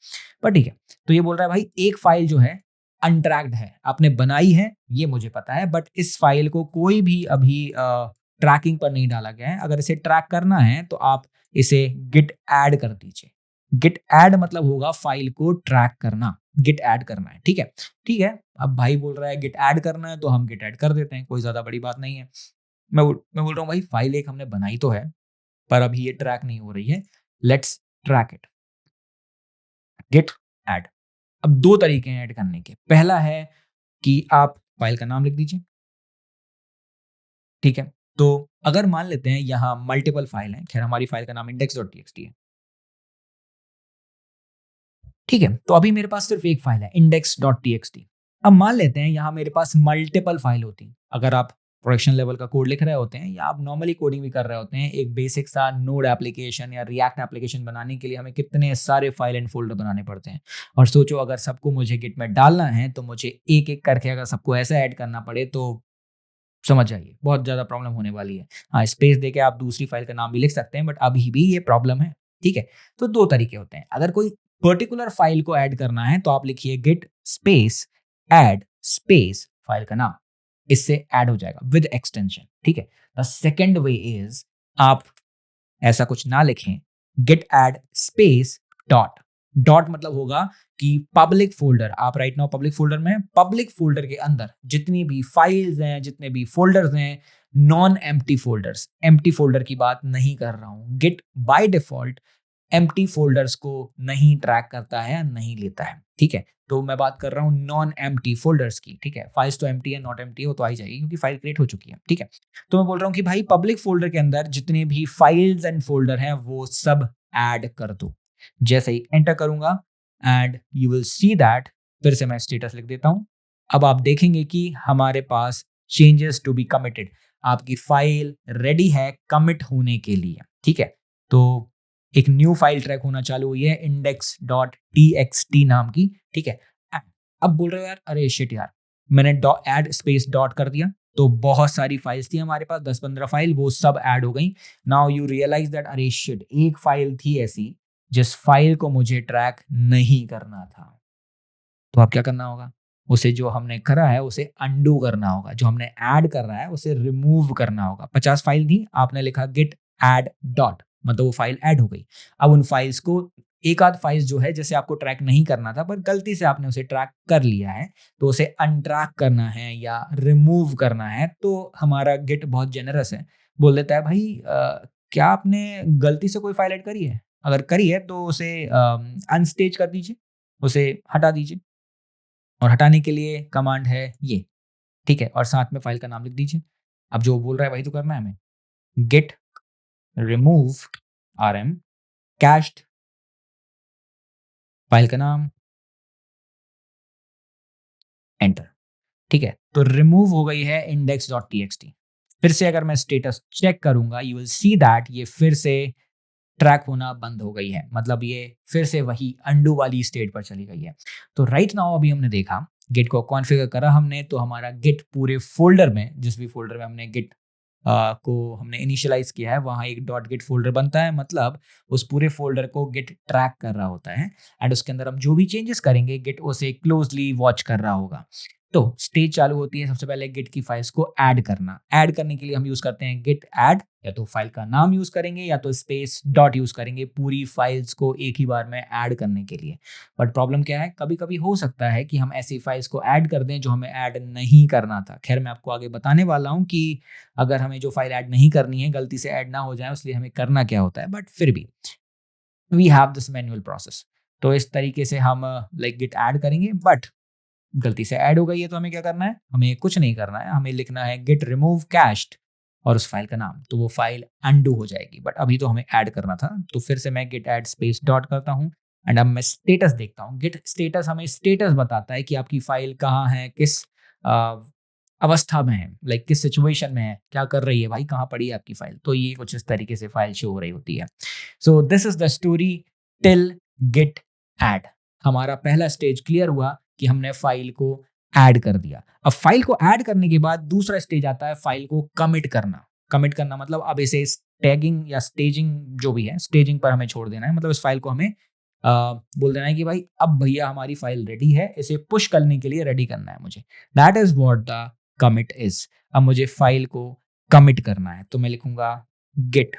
पर ठीक है, तो ये बोल रहा है भाई एक फाइल जो है अनट्रैक्ड है, आपने बनाई है ये मुझे पता है, बट इस फाइल को कोई भी अभी ट्रैकिंग पर नहीं डाला गया है। अगर इसे ट्रैक करना है तो आप इसे गिट ऐड कर दीजिए। गिट ऐड मतलब होगा फाइल को ट्रैक करना, गिट ऐड करना है, ठीक है। ठीक है, अब भाई बोल रहा है गिट ऐड करना है तो हम गिट ऐड कर देते हैं, कोई ज्यादा बड़ी बात नहीं है। मैं बोल रहा हूँ भाई फाइल एक हमने बनाई तो है, पर अभी ये ट्रैक नहीं हो रही है, let's track it, Git add. अब दो तरीके हैं ऐड करने के। पहला है कि आप फाइल का नाम लिख दीजिए, ठीक है? तो अगर मान लेते हैं यहाँ मल्टीपल फाइल हैं, खैर हमारी फाइल का नाम index.txt है, ठीक है? तो अभी मेरे पास सिर्फ एक फाइल है index.txt। अब मान लेते हैं यहाँ मेरे पास मल्टीपल फाइल होती। अगर आप प्रोडक्शन लेवल का कोड लिख रहे होते हैं या आप नॉर्मली कोडिंग भी कर रहे होते हैं, एक बेसिक सा नोड एप्लीकेशन या रिएक्ट एप्लीकेशन बनाने के लिए हमें कितने सारे फाइल एंड फोल्डर बनाने पड़ते हैं। और सोचो अगर सबको मुझे गिट में डालना है तो मुझे एक-एक करके अगर सबको ऐसा ऐड करना पड़े तो समझ जाइए बहुत ज़्यादा प्रॉब्लम होने वाली है। हाँ, स्पेस देके आप दूसरी फाइल का नाम भी लिख सकते हैं बट अभी भी ये प्रॉब्लम है, ठीक है? तो 2 तरीके होते हैं। अगर कोई पर्टिकुलर फाइल को ऐड करना है तो आप लिखिए Git space add space file का नाम। इससे ऐड हो जाएगा विद एक्सटेंशन, ठीक है? द सेकंड वे इज़ आप ऐसा कुछ ना लिखें, Git add space dot. Dot मतलब होगा कि पब्लिक फ़ोल्डर, आप राइट नाउ पब्लिक फ़ोल्डर में हैं, पब्लिक फ़ोल्डर के अंदर जितनी भी फाइल्स हैं, जितने भी फ़ोल्डर्स हैं, non empty folders, empty folder की बात नहीं कर रहा हूँ। Git by default empty folders को नहीं ट्रैक करता है या नहीं लेता है, ठीक है? तो मैं बात कर रहा हूँ नॉन एम्प्टी फ़ोल्डर्स की, ठीक है? फाइल्स तो एम्प्टी है, नॉट एम्प्टी है, वो तो आ ही जाएगी क्योंकि फाइल क्रिएट हो चुकी है, ठीक है? तो मैं बोल रहा हूँ कि भाई पब्लिक फ़ोल्डर के अंदर जितने भी फाइल्स एंड फ़ोल्डर हैं, वो सब ऐड कर दो। जैसे ही एंटर करूँगा and you will see that, फिर से मैं स्टेटस लिख देता हूँ। अब आप देखेंगे कि हमारे पास चेंजेस टू बी कमिटेड, आपकी फाइल रेडी है कमिट होने के लिए, ठीक है? तो एक न्यू फाइल ट्रैक होना चालू हुई है index.txt नाम की, ठीक है? अब बोल रहे हो यार अरे शिट यार, मैंने ऐड स्पेस डॉट कर दिया तो बहुत सारी फाइल्स थी हमारे पास 10-15 फाइल, वो सब ऐड हो गई। नाउ यू रियलाइज दैट अरे शिट, एक फाइल थी ऐसी जिस फाइल को मुझे ट्रैक नहीं करना था। तो अब क्या करना होगा? उसे जो हमने करा है उसे अंडू करना होगा। जो हमने ऐड कर रहा है उसे रिमूव करना होगा। 50 फाइल थी, आपने लिखा गिट ऐड डॉट, मतलब वो फाइल ऐड हो गई। अब उन फाइल्स को एक आध फाइल्स जो है जैसे आपको ट्रैक नहीं करना था पर गलती से आपने उसे ट्रैक कर लिया है, तो उसे अनट्रैक करना है या रिमूव करना है, तो हमारा गिट बहुत जेनरस है। बोल देता है भाई क्या आपने गलती से कोई फाइल ऐड करी है? अगर करी है तो उसे अनस्टेज कर दीजिए, उसे हटा दीजिए। और हटाने के लिए कमांड है ये, ठीक है? और साथ में फ़ाइल का नाम लिख दीजिए। अब जो बोल रहा है वही तो करना है हमें। Git remove RM cached, file का नाम, एंटर, ठीक है? तो रिमूव हो गई है index.txt। फिर से अगर मैं स्टेटस चेक करूँगा, यू विल सी दैट ये फिर से ट्रैक होना बंद हो गई है। मतलब ये फिर से वही अंडू वाली स्टेट पर चली गई है। तो राइट नाउ अभी हमने देखा, गिट को कॉन्फ़िगर करा हमने तो हमारा गिट पूरे फ़ोल्डर में, जिस भी फ़ोल्डर में हमने गिट को हमने इनिशियलाइज़ किया है वहाँ एक डॉट गिट फ़ोल्डर बनता है, मतलब उस पूरे फ़ोल्डर को गिट ट्रैक कर रहा होता है एंड उसके अंदर हम जो भी चेंजेस करेंगे गिट उसे क्लोज़ली वॉच कर रहा होगा। तो स्टेज चालू होती है सबसे पहले गिट की फाइल्स को ऐड करना। ऐड करने के लिए हम यूज़ करते हैं गिट ऐड, या तो फाइल का नाम यूज़ करेंगे या तो स्पेस डॉट यूज़ करेंगे पूरी फाइल्स को एक ही बार में ऐड करने के लिए। बट प्रॉब्लम क्या है, कभी-कभी हो सकता है कि हम ऐसी फाइल्स को ऐड कर दें जो हमें ऐड नहीं करना था। ख़ैर मैं आपको आगे बताने वाला हूँ कि अगर हमें जो फाइल ऐड नहीं करनी है, गलती से ऐड ना हो जाए इसलिए हमें करना क्या होता है। बट फिर भी we have this manual process. तो इस तरीके से हम लाइक गिट ऐड करेंगे, बट गलती से ऐड हो गई है तो हमें क्या करना है? हमें कुछ नहीं करना है, हमें लिखना है गिट रिमूव कैश्ड और उस फाइल का नाम, तो वो फाइल अनडू हो जाएगी। बट अभी तो हमें ऐड करना था, तो फिर से मैं गिट ऐड स्पेस डॉट करता हूँ एंड अब मैं स्टेटस देखता हूँ। गिट स्टेटस हमें स्टेटस बताता है कि आपकी फाइल कहाँ है, किस अ, अवस्था में है, लाइक किस सिचुएशन में है, क्या कर रही है भाई, कहाँ पड़ी है आपकी फाइल। तो ये कुछ इस तरीके से फाइल शो हो रही होती है। So this is the story till Git add. हमारा पहला स्टेज क्लियर हुआ कि हमने फाइल को ऐड कर दिया। अब फाइल को ऐड करने के बाद दूसरा स्टेज आता है फाइल को कमिट करना। कमिट करना मतलब अब इसे टैगिंग या स्टेजिंग जो भी है, स्टेजिंग पर हमें छोड़ देना है। मतलब इस फाइल को हमें बोल देना है कि भाई अब भैया हमारी फाइल रेडी है, इसे पुश करने के लिए रेडी करना है मुझे। That is what the commit is. अब मुझे फाइल को कमिट करना है तो मैं लिखूंगा गिट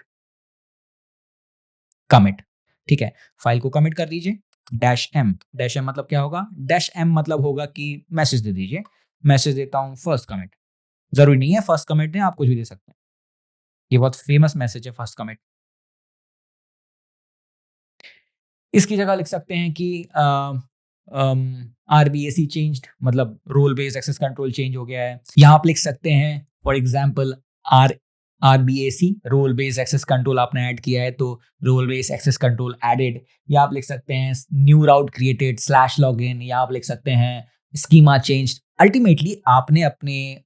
कमिट, ठीक है? फाइल को कमिट कर दीजिए। डैश एम मतलब क्या होगा? डैश एम मतलब होगा कि मैसेज दे दीजिए। मैसेज देता हूँ फर्स्ट कमिट। ज़रूरी नहीं है फर्स्ट कमिट दें, आप कुछ भी दे सकते हैं। ये बहुत फेमस मैसेज है फर्स्ट कमिट। इसकी जगह लिख सकते हैं कि RBAC चेंज्ड, मतलब role based access control change हो गया है। यहाँ आप लिख सकते हैं for example RBAC, role based access control आपने ऐड किया है तो role based access control added. या आप लिख सकते हैं new route created slash login, या आप लिख सकते हैं स्कीमा चेंज। अल्टीमेटली आपने अपने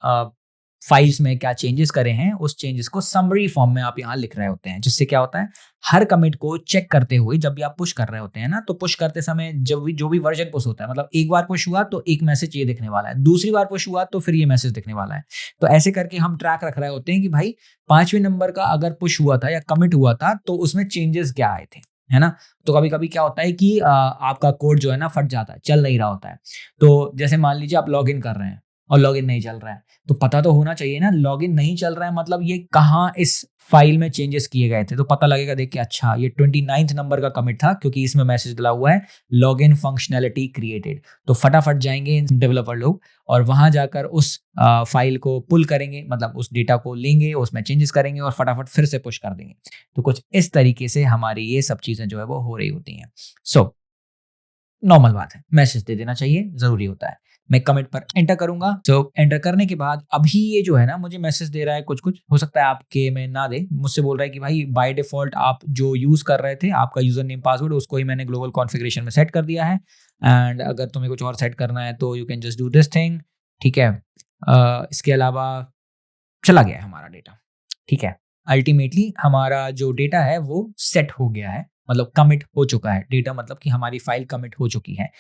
फाइल्स में क्या चेंजेस करे हैं उस चेंजेस को समरी फॉर्म में आप यहाँ लिख रहे होते हैं, जिससे क्या होता है हर कमिट को चेक करते हुए जब भी आप पुश कर रहे होते हैं ना, तो पुश करते समय जब भी जो भी वर्जन पुश होता है, मतलब एक बार पुश हुआ तो एक मैसेज ये दिखने वाला है, दूसरी बार पुश हुआ तो फिर ये मैसेज दिखने वाला है। तो ऐसे करके हम ट्रैक रख रहे होते हैं कि भाई 5वें नंबर का अगर पुश हुआ था या कमिट हुआ था तो उसमें चेंजेस क्या आए थे, है ना। तो कभी कभी क्या होता है कि आपका कोड जो है ना फट जाता है, चल नहीं रहा होता है। तो जैसे मान लीजिए आप लॉग इन कर रहे हैं और लॉगिन नहीं चल रहा है, तो पता तो होना चाहिए ना, लॉगिन नहीं चल रहा है मतलब ये कहाँ इस फाइल में चेंजेस किए गए थे, तो पता लगेगा देख के अच्छा ये 29th नंबर का कमिट था क्योंकि इसमें मैसेज डला हुआ है लॉगिन फंक्शनैलिटी क्रिएटेड। तो फटाफट जाएंगे डेवलपर लोग और वहां जाकर उस फाइल को पुल करेंगे, मतलब उस डेटा को लेंगे, उसमें चेंजेस करेंगे और फटाफट फिर से पुश कर देंगे। तो कुछ इस तरीके से हमारी ये सब चीजें जो है वो हो रही होती हैं। सो नॉर्मल बात है, मैसेज दे देना चाहिए, जरूरी होता है। मैं कमिट पर एंटर करूंगा, तो एंटर करने के बाद अभी ये जो है ना मुझे मैसेज दे रहा है, कुछ कुछ हो सकता है आपके में ना दे, मुझसे बोल रहा है कि भाई बाय डिफॉल्ट आप जो यूज कर रहे थे आपका यूजर नेम पासवर्ड उसको ही मैंने ग्लोबल कॉन्फ़िगरेशन में सेट कर दिया है, एंड अगर तुम्हें कुछ और सेट करना है तो you can just do this thing. ठीक है। इसके अलावा चला गया है हमारा डेटा। ठीक है। अल्टीमेटली हमारा जो डेटा है वो सेट हो गया है, मतलब कमिट हो चुका है डेटा, मतलब कि हमारी फाइल कमिट हो चुकी है।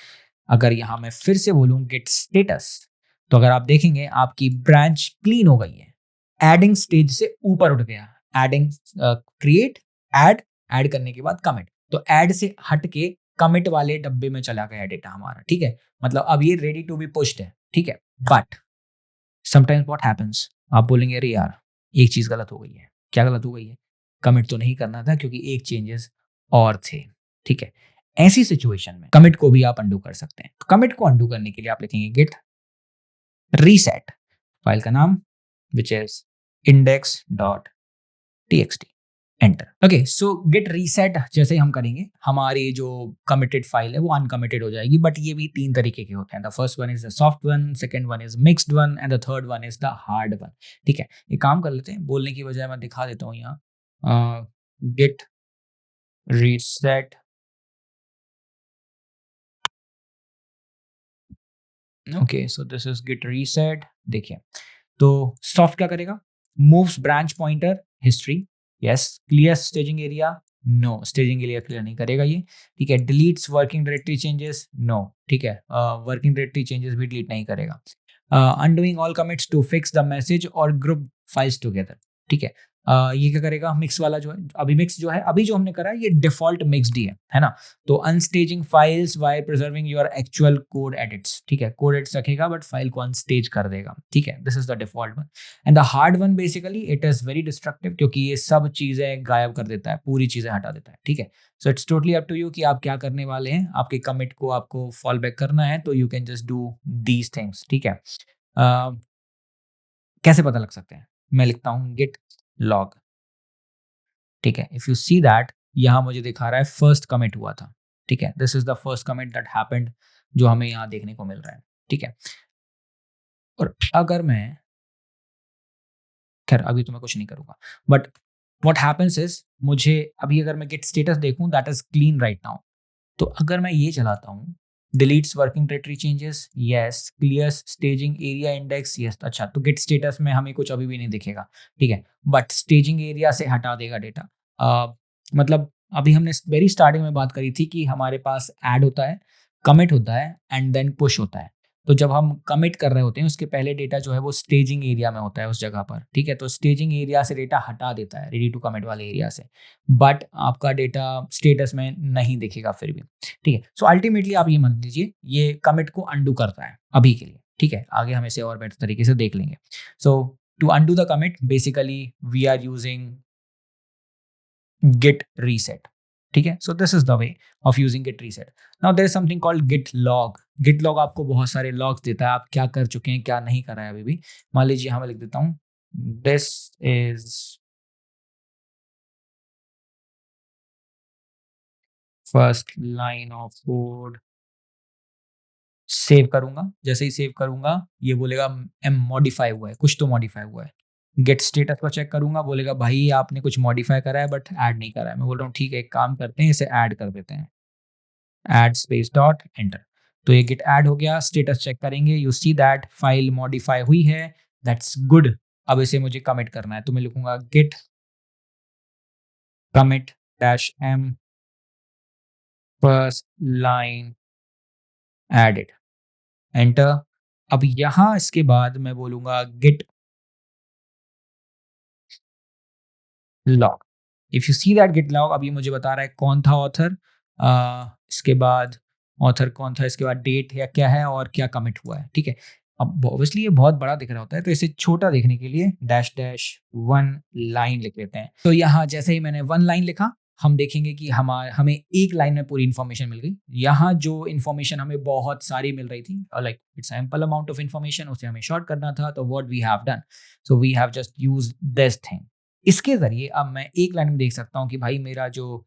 अगर यहाँ मैं फिर से बोलूँ गेट स्टेटस, तो अगर आप देखेंगे आपकी ब्रांच क्लीन हो गई है, एडिंग स्टेज से ऊपर उठ गया। एडिंग क्रिएट ऐड, ऐड करने के बाद कमिट, तो ऐड से हट के कमिट वाले डब्बे में चला गया डेटा हमारा। ठीक है, मतलब अब ये रेडी टू बी पुश्ड है। ठीक है, बट समटाइम्स व्हाट हैपेंस, आप बोलेंगे अरे यार एक चीज गलत हो गई है। क्या गलत हो गई है? कमिट तो नहीं करना था क्योंकि एक चेंजेस और थे। ठीक है, ऐसी सिचुएशन में कमिट को भी आप अंडू कर सकते हैं। कमिट को अंडू करने के लिए आप लिखेंगे गिट रीसेट, फाइल का नाम which is index.txt, enter. Okay, so gate reset जैसे हम करेंगे हमारी जो कमिटेड फाइल है वो अनकमिटेड हो जाएगी, बट ये भी तीन तरीके के होते हैं। The first one is the soft one, second one is mixed one and the third one is the hard one. ठीक है, एक काम कर लेते हैं, बोलने की बजाय मैं दिखा देता हूँ यहाँ। Git reset, okay so this is Git reset. देखिए, तो सॉफ्ट क्या करेगा? Moves branch pointer history, yes. Clear staging area, no, staging area clear नहीं करेगा ये। ठीक है, deletes working directory changes, no. ठीक है, वर्किंग डायरेक्टरी चेंजेस भी डिलीट नहीं करेगा। Undoing all commits to fix the message और ग्रुप फाइल्स टुगेदर। ठीक है, ये क्या करेगा? मिक्स वाला जो है, अभी मिक्स जो है, अभी जो हमने करा है ये डिफॉल्ट मिक्स्ड ही है ना। तो unstaging files while preserving your actual code edits. ठीक है, कोड एडिट्स रखेगा बट फाइल को अनस्टेज कर देगा। ठीक है, this is the default one. And the hard one basically it is very destructive, क्योंकि ये सब चीजें गायब कर देता है, पूरी चीजें हटा देता है। ठीक है, so it's totally up to you कि आप क्या करने वाले हैं। आपके कमिट को आपको फॉल बैक करना है तो you can just do these things. ठीक है, कैसे पता लग सकते हैं? मैं लिखता हूँ गिट लॉग। ठीक है, इफ यू सी दैट यहाँ मुझे दिखा रहा है फर्स्ट कमिट हुआ था। ठीक है, this is the first commit that happened, जो हमें यहाँ देखने को मिल रहा है। ठीक है, और अगर मैं, खैर अभी तो मैं कुछ नहीं करूंगा, बट व्हाट हैपेंस इज, मुझे अभी अगर मैं गेट स्टेटस देखूं that is clean right now, तो अगर मैं ये चलाता हूँ deletes working directory changes, yes. Clears staging area index, yes. अच्छा, तो गेट स्टेटस में हमें कुछ अभी भी नहीं दिखेगा। ठीक है, बट स्टेजिंग एरिया से हटा देगा डेटा। मतलब अभी हमने वेरी स्टार्टिंग में बात करी थी कि हमारे पास ऐड होता है, कमिट होता है एंड देन पुश होता है। तो जब हम कमिट कर रहे होते हैं उसके पहले डेटा जो है वो स्टेजिंग एरिया में होता है उस जगह पर। ठीक है, तो स्टेजिंग एरिया से डेटा हटा देता है, रेडी टू कमिट वाले एरिया से, बट आपका डेटा स्टेटस में नहीं दिखेगा फिर भी। ठीक है, सो अल्टीमेटली आप ये मान लीजिए ये कमिट को अंडू करता है अभी के लिए। ठीक है, आगे हम इसे और बेटर तरीके से देख लेंगे। So to undo the commit basically we are using git reset। ठीक है, so this is the way of using git reset। Now there is something called git log। git log आपको बहुत सारे लॉग्स देता है, आप क्या कर चुके हैं क्या नहीं करा है अभी भी। मान लीजिए यहाँ मैं लिख देता हूँ this is first line of code save करूंगा, जैसे ही सेव करूंगा ये बोलेगा एम मॉडिफाई हुआ है, कुछ तो मॉडिफाई हुआ है। गेट स्टेटस को चेक करूंगा, बोलेगा भाई आपने कुछ मॉडिफाई करा है बट ऐड नहीं करा है। मैं बोल रहा हूँ ठीक है, एक काम करते हैं, इसे ऐड कर देते हैं, ऐड स्पेस डॉट एंटर। तो ये गेट ऐड हो गया। स्टेटस चेक करेंगे, you see that file modify हुई है, दैट्स गुड। अब इसे मुझे कमिट करना है, तो मैं लिखूंगा Git commit dash M first line added, enter. अब यहां इसके बाद मैं बोलूंगा Git log. If you see that Git log, अब ये मुझे बता रहा है कौन था ऑथर, इसके बाद ऑथर कौन था, इसके बाद डेट या क्या है और क्या कमिट हुआ है। ठीक है, अब ऑब्वियसली ये बहुत बड़ा दिख रहा होता है, तो इसे छोटा देखने के लिए डैश डैश वन लाइन लिख लेते हैं। तो यहाँ जैसे ही मैंने वन लाइन लिखा, हम देखेंगे कि हमें एक लाइन में पूरी इन्फॉर्मेशन मिल गई। यहाँ जो इन्फॉर्मेशन हमें बहुत सारी मिल रही थी, like it's ample amount of information, उसे हमें शॉर्ट करना था। तो what we have done, so we have just used this thing. इसके ज़रिए अब मैं एक लाइन में देख सकता हूँ कि भाई मेरा जो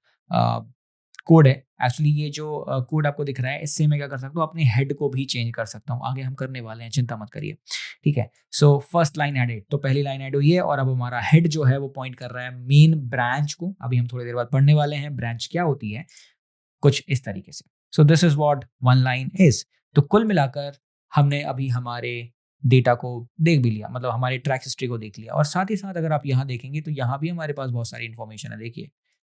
कोड है, एक्चुअली ये जो कोड आपको दिख रहा है, इससे मैं क्या कर सकता हूँ, अपने हेड को भी चेंज कर सकता हूँ। आगे हम करने वाले हैं, चिंता मत करिए। ठीक है, सो फर्स्ट लाइन एडेड, तो पहली लाइन ऐड हुई है और अब हमारा हेड जो है वो पॉइंट कर रहा है मेन ब्रांच को। अभी हम थोड़ी देर बाद पढ़ने वाले हैं ब्रांच क्या होती है, कुछ इस तरीके से। सो this is what one line is. तो कुल मिलाकर हमने अभी हमारे डेटा को देख भी लिया, मतलब हमारे ट्रैक हिस्ट्री को देख लिया। और साथ ही साथ अगर आप यहाँ देखेंगे तो यहाँ भी हमारे पास बहुत सारी इन्फॉर्मेशन है। देखिए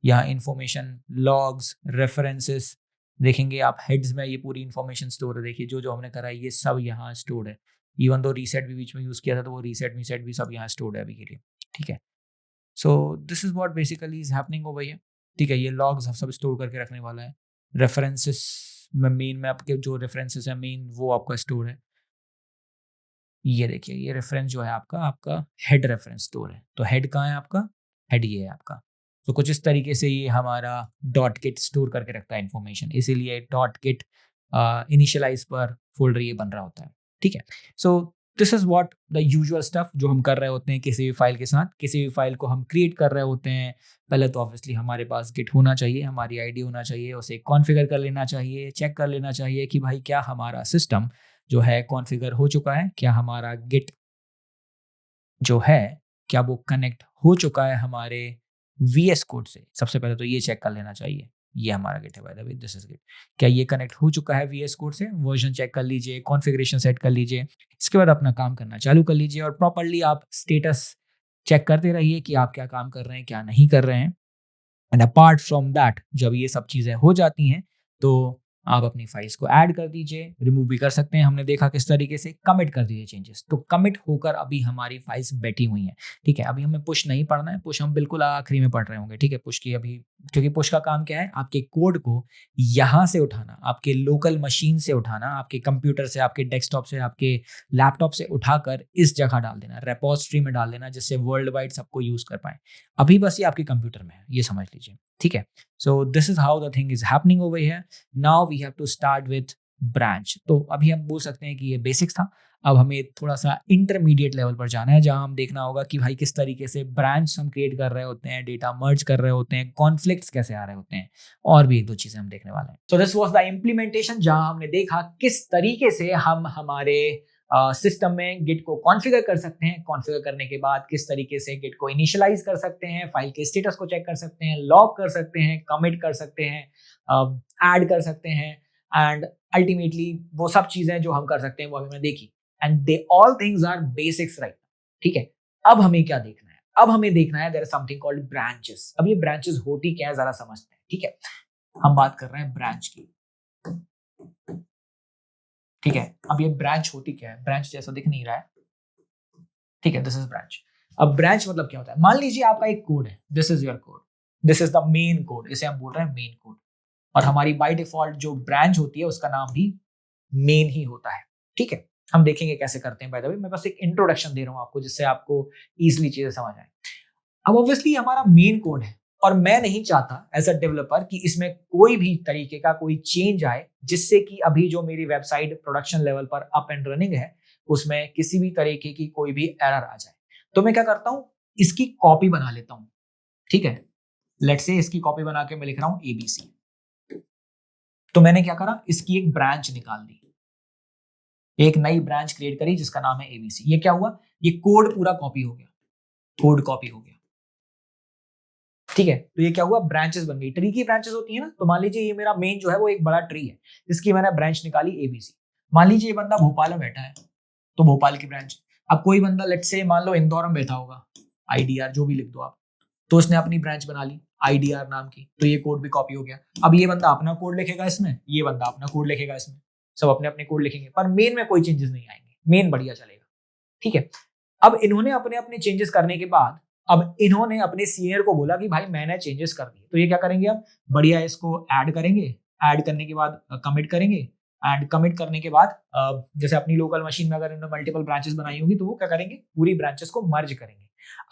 यहाँ इन्फॉर्मेशन, लॉग्स, रेफरेंसेस देखेंगे आप, हेड्स में ये पूरी इन्फॉर्मेशन स्टोर है। देखिए जो जो हमने करा है ये सब यहाँ स्टोर है। इवन दो रीसेट भी बीच में यूज़ किया था, तो वो रीसेट वीसेट भी सब यहाँ स्टोर है अभी के लिए। ठीक है, so this is what basically is happening over here. ठीक है, ये लॉग्स सब स्टोर करके रखने वाला है। रेफरेंसेस में मेन में आपके जो रेफरेंसेस है मेन, वो आपका स्टोर है। ये देखिए ये रेफरेंस जो है आपका आपका हेड रेफरेंस स्टोर है। तो हेड कहाँ है आपका, हेड ये है आपका। तो कुछ इस तरीके से ये हमारा डॉट गिट स्टोर करके रखता है इन्फॉर्मेशन, इसीलिए डॉट गिट इनिशियलाइज पर फोल्डर ये बन रहा होता है। ठीक है, so this is what the usual stuff जो हम कर रहे होते हैं किसी भी फाइल के साथ। किसी भी फाइल को हम क्रिएट कर रहे होते हैं, पहले तो ऑब्वियसली हमारे पास गिट होना चाहिए, हमारी आईडी होना चाहिए, उसे कॉन्फ़िगर कर लेना चाहिए, चेक कर लेना चाहिए कि भाई क्या हमारा सिस्टम जो है कॉन्फ़िगर हो चुका है, क्या हमारा गिट जो है क्या वो कनेक्ट हो चुका है हमारे वीएस कोड से। सबसे पहले तो ये चेक कर लेना चाहिए। ये हमारा गिट है, by the way this is Git. क्या ये कनेक्ट हो चुका है वीएस कोड से, वर्जन चेक कर लीजिए, कॉन्फ़िगरेशन सेट कर लीजिए। इसके बाद अपना काम करना चालू कर लीजिए और प्रॉपर्ली आप स्टेटस चेक करते रहिए कि आप क्या काम कर रहे हैं, क्या नहीं कर रहे हैं। एंड अपार्ट फ्रॉम दैट, जब ये सब चीज़ें हो जाती हैं तो आप अपनी फाइल्स को ऐड कर दीजिए, रिमूव भी कर सकते हैं, हमने देखा किस तरीके से। कमिट कर दीजिए चेंजेस। तो कमिट होकर अभी हमारी फाइल्स बैठी हुई हैं। ठीक है, अभी हमें पुश नहीं पढ़ना है, पुश हम बिल्कुल आखिरी में पढ़ रहे होंगे। ठीक है, पुश की अभी, क्योंकि पुश का काम क्या है, आपके कोड को यहाँ से उठाना, आपके लोकल मशीन से उठाना, आपके कंप्यूटर से, आपके डेस्कटॉप से, आपके लैपटॉप से उठाकर इस जगह डाल देना, रेपोजिटरी में डाल देना, जिससे वर्ल्ड वाइड सबको यूज कर पाए। अभी बस ये आपके कंप्यूटर में है, ये समझ लीजिए। ठीक है, so this is how the thing is happening over here. Now we have to start with branch. तो अभी हम बोल सकते हैं कि ये बेसिक्स था। अब हमें थोड़ा सा इंटरमीडिएट लेवल पर जाना है, जहां हम देखना होगा कि भाई किस तरीके से ब्रांच हम क्रिएट कर रहे होते हैं, डेटा मर्ज कर रहे होते हैं, कॉन्फ्लिक्ट्स कैसे आ रहे होते हैं, और भी एक दो चीजें हम देखने वाले हैं। So this was the implementation, जहां हमने देखा किस तरीके से हम हमारे सिस्टम में गिट को कॉन्फ़िगर कर सकते हैं। कॉन्फ़िगर करने के बाद किस तरीके से गिट को इनिशियलाइज कर सकते हैं, फाइल के स्टेटस को चेक कर सकते हैं, लॉग कर सकते हैं, कमिट कर सकते हैं, ऐड कर सकते हैं, एंड अल्टीमेटली वो सब चीजें जो हम कर सकते हैं वो हमने देखी। And they all things our basics right. ठीक है, अब हमें क्या देखना है, अब हमें देखना है there is something called branches. अब ये ब्रांचेस होती क्या है जरा समझते हैं। ठीक है, हम बात कर रहे हैं ब्रांच की। ठीक है, अब ये ब्रांच होती क्या है, ब्रांच जैसा दिख नहीं रहा है। ठीक है, दिस इज ब्रांच। अब ब्रांच मतलब क्या होता है, मान लीजिए आपका एक कोड है, this is your code, this is the main code, इसे हम बोल रहे हैं मेन कोड। और हमारी बाय डिफॉल्ट जो ब्रांच होती है उसका नाम भी मेन ही होता है। ठीक है, हम देखेंगे कैसे करते हैं। बाय द वे मैं बस एक इंट्रोडक्शन दे रहा हूं आपको, जिससे आपको इजीली चीजें समझ आए। अब ऑब्वियसली हमारा मेन कोड है और मैं नहीं चाहता एज अ डेवलपर कि इसमें कोई भी तरीके का कोई चेंज आए, जिससे कि अभी जो मेरी वेबसाइट प्रोडक्शन लेवल पर अप एंड रनिंग है उसमें किसी भी तरीके की कोई भी एरर आ जाए। तो मैं क्या करता हूं, इसकी कॉपी बना लेता हूं। ठीक है, लेट्स से इसकी कॉपी बना के मैं लिख रहा हूं एबीसी। तो मैंने क्या करा, इसकी एक ब्रांच निकाल दी। एक नई ब्रांच क्रिएट करी जिसका नाम है एबीसी। ये क्या हुआ, ये कोड पूरा कॉपी हो गया, कोड कॉपी हो गया, ठीक है। तो ये क्या हुआ, ब्रांचेस बन गई। ट्री की ब्रांचेस होती है ना, तो मान लीजिए ये मेरा मेन जो है वो एक बड़ा ट्री है, इसकी मैंने ब्रांच निकाली एबीसी। मान लीजिए ये बंदा भोपाल में बैठा है तो भोपाल की ब्रांच। अब कोई बंदा लेट्स से मान लो इंदौर में बैठा होगा, आईडीआर जो भी लिख दो आप, तो उसने अपनी ब्रांच बना ली आईडीआर नाम की, तो ये कोड भी कॉपी हो गया। अब ये बंदा अपना कोड लिखेगा इसमें, ये बंदा अपना कोड लिखेगा इसमें, सब अपने अपने कोड लिखेंगे, पर मेन में कोई चेंजेस नहीं आएंगे, मेन बढ़िया चलेगा, ठीक है। अब इन्होंने अपने अपने चेंजेस करने के बाद अब इन्होंने अपने सीनियर को बोला कि भाई मैंने चेंजेस कर दिए, तो ये क्या करेंगे, अब बढ़िया इसको ऐड करेंगे, ऐड करने के बाद कमिट करेंगे, एंड कमिट करने के बाद जैसे अपनी लोकल मशीन में अगर इन्होंने मल्टीपल ब्रांचेस बनाई होगी तो वो क्या करेंगे, पूरी ब्रांचेस को मर्ज करेंगे।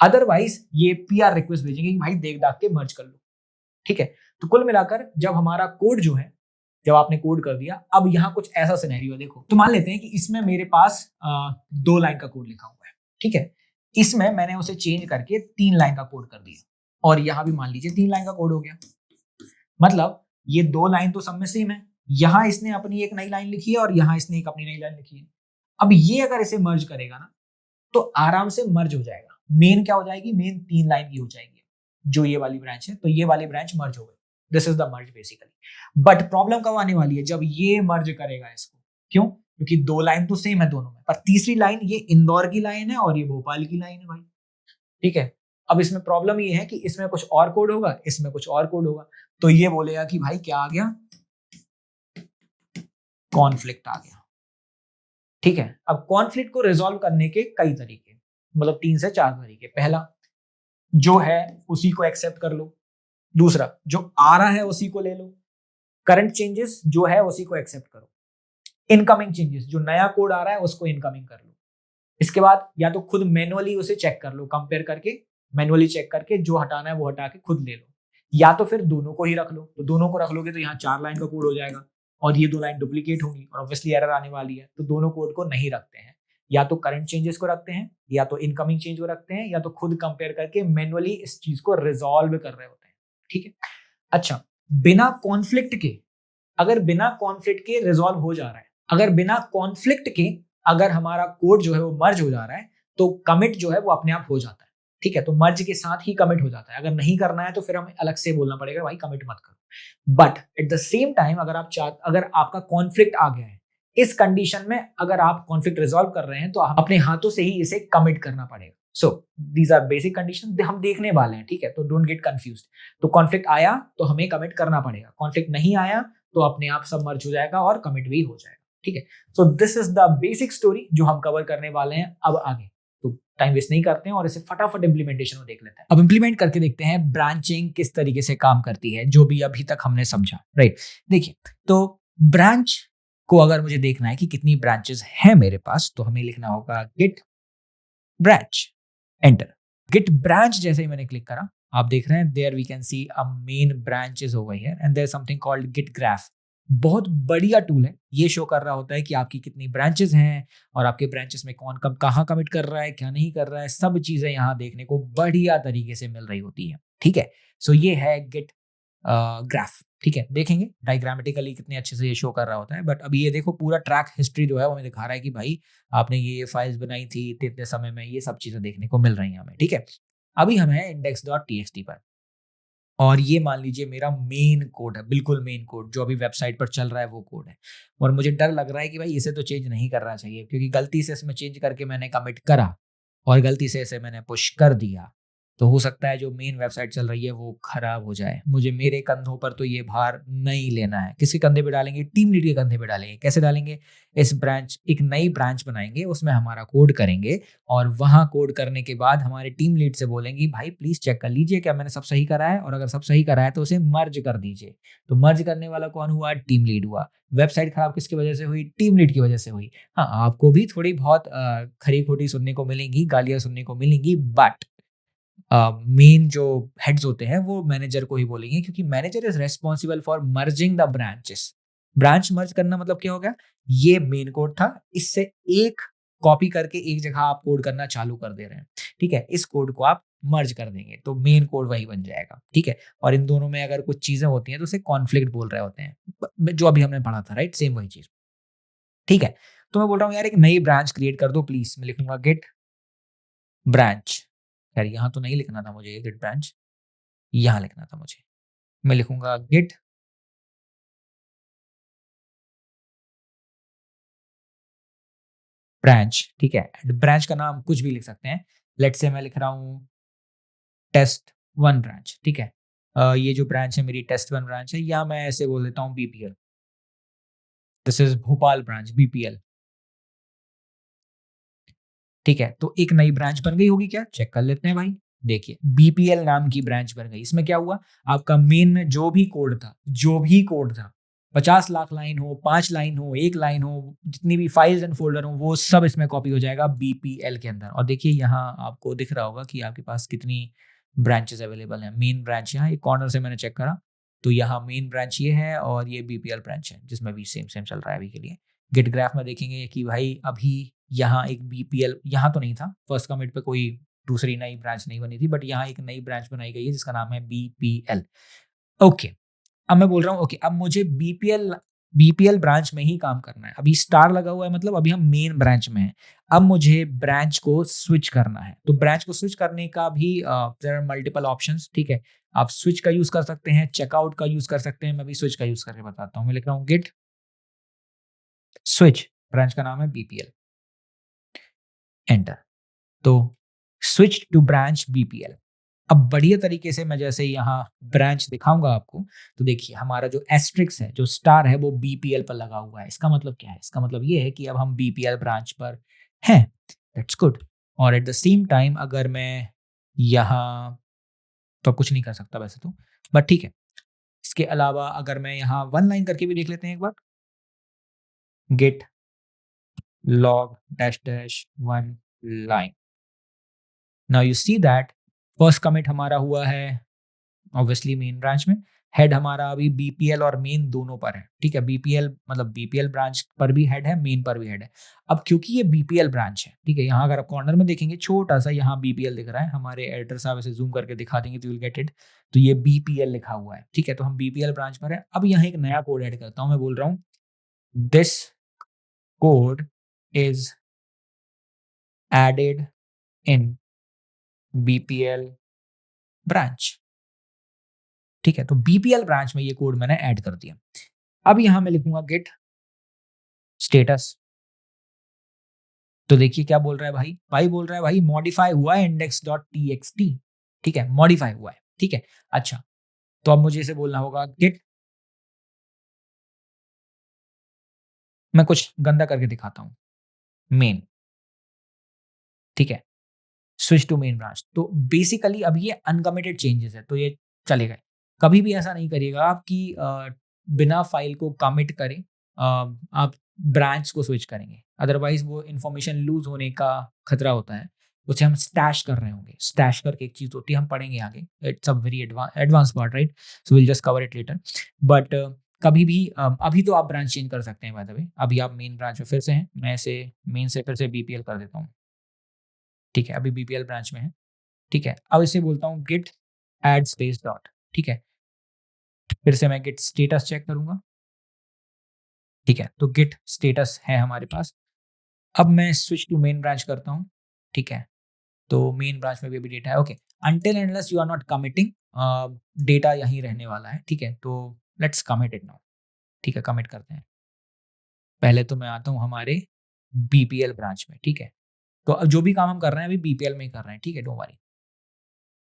अदरवाइज ये पीआर रिक्वेस्ट भेजेंगे कि भाई देख दाख के मर्ज कर लो, ठीक है। तो कुल मिलाकर जब हमारा कोड जो है, जब आपने कोड कर दिया, अब यहाँ कुछ ऐसा सिनेरियो देखो, तो मान लेते हैं कि इसमें मेरे पास 2 लाइन का कोड लिखा हुआ है, ठीक है। इसमें मैंने उसे चेंज करके 3 लाइन का कोड कर दिया, और यहाँ भी मान लीजिए 3 लाइन का कोड हो गया। मतलब ये 2 लाइन तो सब में सेम है, यहाँ इसने अपनी एक नई लाइन लिखी है और यहाँ इसने एक अपनी नई लाइन लिखी है। अब ये अगर इसे मर्ज करेगा ना तो आराम से मर्ज हो जाएगा। मेन क्या हो जाएगी, मेन 3 लाइन की हो जाएगी, जो ये वाली ब्रांच है, तो ये वाली ब्रांच मर्ज हो गई। This is the merge basically. But problem कब आने वाली है, जब ये मर्ज करेगा इसको। क्यों, क्योंकि 2 लाइन तो सेम है दोनों में, पर तीसरी लाइन ये इंदौर की लाइन है और ये भोपाल की लाइन है भाई, ठीक है। अब इसमें प्रॉब्लम ये है कि इसमें कुछ और कोड होगा, इसमें कुछ और कोड होगा, तो ये बोलेगा कि भाई क्या आ गया, कॉन्फ्लिक्ट आ गया, ठीक है। अब कॉन्फ्लिक्ट को रिजॉल्व करने के कई तरीके, मतलब 3 से 4 तरीके। पहला, जो है उसी को एक्सेप्ट कर लो। दूसरा, जो आ रहा है उसी को ले लो। करंट चेंजेस जो है उसी को एक्सेप्ट करो। इनकमिंग चेंजेस, जो नया कोड आ रहा है उसको इनकमिंग कर लो। इसके बाद या तो खुद मैनुअली उसे चेक कर लो, कंपेयर करके, मैनुअली चेक करके जो हटाना है वो हटा के खुद ले लो, या तो फिर दोनों को ही रख लो। तो दोनों को रख लोगे तो यहाँ 4 लाइन का कोड हो जाएगा और ये 2 लाइन डुप्लीकेट होंगी और ऑब्वियसली एरर आने वाली है। तो दोनों कोड को नहीं रखते हैं, या तो करंट चेंजेस को रखते हैं, या तो इनकमिंग चेंज को रखते हैं, या तो खुद कंपेयर करके मैनुअली इस चीज को रिजॉल्व कर रहे होते हैं, ठीक है। अच्छा, बिना कॉन्फ्लिक्ट के, अगर बिना कॉन्फ्लिक्ट के रिजॉल्व हो जा रहा है, अगर बिना कॉन्फ्लिक्ट के अगर हमारा कोड जो है वो मर्ज हो जा रहा है, तो कमिट जो है वो अपने आप हो जाता है, ठीक है। तो मर्ज के साथ ही कमिट हो जाता है। अगर नहीं करना है तो फिर हमें अलग से बोलना पड़ेगा भाई कमिट मत करो। But at the same time अगर आपका कॉन्फ्लिक्ट आ गया है, इस कंडीशन में अगर आप कॉन्फ्लिक्ट रिजॉल्व कर रहे हैं तो अपने हाथों से ही इसे कमिट करना पड़ेगा। So these are basic condition हम देखने वाले हैं, ठीक है। तो डोंट गेट कंफ्यूज्ड। तो कॉन्फ्लिक्ट आया तो हमें कमिट करना पड़ेगा, कॉन्फ्लिक्ट नहीं आया तो अपने आप सब मर्ज हो जाएगा और कमिट भी हो जाएगा, ठीक है। So this is the basic story जो हम कवर करने वाले हैं अब आगे। तो टाइम वेस्ट नहीं करते हैं और इसे फटाफट इंप्लीमेंटेशन में देख लेते हैं। अब इंप्लीमेंट करके देखते हैं ब्रांचिंग किस तरीके से काम करती है, जो भी अभी तक हमने समझा, राइट। देखिए, तो ब्रांच को अगर मुझे देखना है कि कितनी ब्रांचेस हैं मेरे पास, तो हमें लिखना होगा git branch, enter. Git branch जैसे ही मैंने क्लिक करा, आप देख रहे हैं there we can see a main branch is over here and there is something called git graph. बहुत बढ़िया टूल है, ये शो कर रहा होता है कि आपकी कितनी ब्रांचेस हैं और आपके ब्रांचेस में कौन कब कहाँ कमिट कर रहा है, क्या नहीं कर रहा है, सब चीजें यहाँ देखने को बढ़िया तरीके से मिल रही होती है, ठीक है। सो ये है गिट ग्राफ, ठीक है। देखेंगे डायग्रामेटिकली कितने अच्छे से ये शो कर रहा होता है। बट अभी ये देखो पूरा ट्रैक हिस्ट्री जो है वो हमें दिखा रहा है कि भाई आपने ये फाइल्स बनाई थी इतने समय में, ये सब चीजें देखने को मिल रही हैं हमें, ठीक है। अभी हम है index.txt पर, और ये मान लीजिए मेरा मेन कोड है, बिल्कुल मेन कोड जो अभी वेबसाइट पर चल रहा है वो कोड है। और मुझे डर लग रहा है कि भाई इसे तो चेंज नहीं करना चाहिए, क्योंकि गलती से इसमें चेंज करके मैंने कमिट करा और गलती से इसे मैंने पुश कर दिया, तो हो सकता है जो मेन वेबसाइट चल रही है वो खराब हो जाए। मुझे मेरे कंधों पर तो ये भार नहीं लेना है। किसके कंधे पे डालेंगे, टीम लीड के कंधे पे डालेंगे। कैसे डालेंगे, इस ब्रांच, एक नई ब्रांच बनाएंगे, उसमें हमारा कोड करेंगे और वहां कोड करने के बाद हमारे टीम लीड से बोलेंगे भाई प्लीज चेक कर लीजिए क्या मैंने सब सही करा है, और अगर सब सही करा है तो उसे मर्ज कर दीजिए। तो मर्ज करने वाला कौन हुआ, टीम लीड हुआ। वेबसाइट खराब किसकी वजह से हुई, टीम लीड की वजह से हुई। हाँ, आपको भी थोड़ी बहुत खरी खोटी सुनने को मिलेंगी, गालियां सुनने को मिलेंगी, बट मेन जो हेड्स होते हैं वो मैनेजर को ही बोलेंगे, क्योंकि manager is responsible for merging the branches. Branch merge करना मतलब क्या हो गया, ये मेन कोड था, इससे एक कॉपी करके एक जगह आप कोड करना चालू कर दे रहे हैं, ठीक है। इस कोड को आप मर्ज कर देंगे तो मेन कोड वही बन जाएगा, ठीक है। और इन दोनों में अगर कुछ चीजें होती हैं तो उसे कॉन्फ्लिक्ट बोल रहे होते हैं, जो अभी हमने पढ़ा था, राइट, सेम वही चीज, ठीक है। तो मैं बोल रहा हूँ यार एक नई ब्रांच क्रिएट कर दो प्लीज। मैं लिखूंगा गेट ब्रांच। यार यहाँ तो नहीं लिखना था मुझे गेट ब्रांच, यहाँ लिखना था मुझे। मैं लिखूंगा गेट ब्रांच, ठीक है। ब्रांच का नाम कुछ भी लिख सकते हैं। लेट्स से मैं लिख रहा हूँ टेस्ट वन ब्रांच, ठीक है। ये जो ब्रांच है मेरी टेस्ट वन ब्रांच है, या मैं ऐसे बोल देता हूँ BPL. This is Bhopal branch BPL, ठीक है। तो एक नई ब्रांच बन गई होगी क्या, चेक कर लेते हैं भाई। देखिए बीपीएल नाम की ब्रांच बन गई। इसमें क्या हुआ, आपका मेन में जो भी कोड था, जो भी कोड था, 50 लाख लाइन हो, 5 लाइन हो, 1 लाइन हो, जितनी भी फाइल्स एंड फोल्डर हो, वो सब इसमें कॉपी हो जाएगा बीपीएल के अंदर। और देखिए यहाँ आपको दिख रहा होगा कि आपके पास कितनी ब्रांचेस अवेलेबल हैं। मेन ब्रांच यहाँ एक कॉर्नर से मैंने चेक करा, तो यहाँ मेन ब्रांच ये है और ये बीपीएल ब्रांच है जिसमें भी सेम सेम चल रहा है अभी के लिए। गिट ग्राफ में देखेंगे कि भाई अभी यहाँ एक बीपीएल, यहाँ तो नहीं था, फर्स्ट कमिट पे कोई दूसरी नई ब्रांच नहीं बनी थी, बट यहाँ एक नई ब्रांच बनाई गई है जिसका नाम है बीपीएल। ओके, अब मैं बोल रहा हूँ ओके अब मुझे बीपीएल बीपीएल ब्रांच में ही काम करना है। अभी स्टार लगा हुआ है, मतलब अभी हम मेन ब्रांच में हैं। अब मुझे ब्रांच को स्विच करना है। तो ब्रांच को स्विच करने का भी देयर आर मल्टीपल ऑप्शंस, ठीक है। आप स्विच का यूज कर सकते हैं, चेकआउट का यूज कर सकते हैं। मैं भी स्विच का यूज करके बताता हूँ। मैं लिख रहा हूँ गिट स्विच, ब्रांच का नाम है बीपीएल, एंटर। तो स्विच टू ब्रांच बीपीएल। अब बढ़िया तरीके से मैं जैसे यहाँ ब्रांच दिखाऊंगा आपको, तो देखिए हमारा जो एस्ट्रिक्स है, जो स्टार है, वो बीपीएल पर लगा हुआ है। इसका मतलब क्या है, इसका मतलब ये है कि अब हम बीपीएल ब्रांच पर हैं। That's good. और एट द सेम टाइम अगर मैं यहाँ, तो कुछ नहीं कर सकता वैसे तो, बट ठीक है। इसके अलावा अगर मैं यहाँ वन लाइन करके भी देख लेते हैं एक बार, git log dash dash one line. Now you see that first commit हमारा हुआ है ऑब्वियसली मेन ब्रांच में। हेड हमारा अभी बीपीएल और मेन दोनों पर है, ठीक है। बीपीएल मतलब बीपीएल ब्रांच पर भी हेड है, मेन पर भी हेड है। अब क्योंकि ये बीपीएल ब्रांच है, ठीक है, यहाँ अगर आप कॉर्नर में देखेंगे छोटा सा यहाँ बीपीएल दिख रहा है। हमारे एडिटर साहब इसे जूम करके दिखा देंगे तो यू विल गेट इट। तो ये बीपीएल लिखा हुआ है, ठीक है। तो हम बीपीएल ब्रांच पर है। अब यहाँ एक नया कोड ऐड करता हूँ। मैं बोल रहा हूँ this code is added in BPL branch, ठीक है। तो बीपीएल ब्रांच में ये कोड मैंने ऐड कर दिया। अब यहां मैं लिखूंगा गेट स्टेटस। तो देखिए क्या बोल रहा है भाई, बोल रहा है भाई मॉडिफाई हुआ है इंडेक्स डॉट टीएक्सटी, ठीक है, मॉडिफाई हुआ है, ठीक है। अच्छा, तो अब मुझे इसे बोलना होगा गेट, मैं कुछ गंदा करके दिखाता हूं, मेन, ठीक है, स्विच टू मेन ब्रांच। तो बेसिकली अब ये अनकमिटेड चेंजेस है तो ये चलेगा। कभी भी ऐसा नहीं करिएगा आप कि बिना फाइल को कमिट करें आप ब्रांच को स्विच करेंगे, अदरवाइज वो इन्फॉर्मेशन लूज होने का खतरा होता है। उसे हम स्टैश कर रहे होंगे। स्टैश करके एक चीज होती है, हम पढ़ेंगे आगे, it's a very advance part, right. So will just cover it later. But कभी भी अभी तो आप ब्रांच चेंज कर सकते हैं बाय द वे। अभी आप मेन ब्रांच में फिर से हैं, मैं इसे मेन से फिर से बीपीएल कर देता हूँ, ठीक है। अभी बीपीएल ब्रांच में है, ठीक है। अब इसे बोलता हूँ गिट एड स्पेस डॉट, ठीक है। फिर से मैं गिट स्टेटस चेक करूंगा, ठीक है। तो गिट स्टेटस है हमारे पास। अब मैं स्विच टू मेन ब्रांच करता हूँ, ठीक है। तो मेन ब्रांच में भी अभी डेटा है, okay. Until endless you are not committing, data यहीं रहने वाला है, ठीक है। तो लेट्स कमिट इट नाउ, ठीक है, कमिट करते हैं। पहले तो मैं आता हूँ हमारे बीपीएल ब्रांच में, ठीक है। तो अब जो भी काम हम कर रहे हैं अभी बीपीएल में ही कर रहे हैं, ठीक है, डोंट वरी।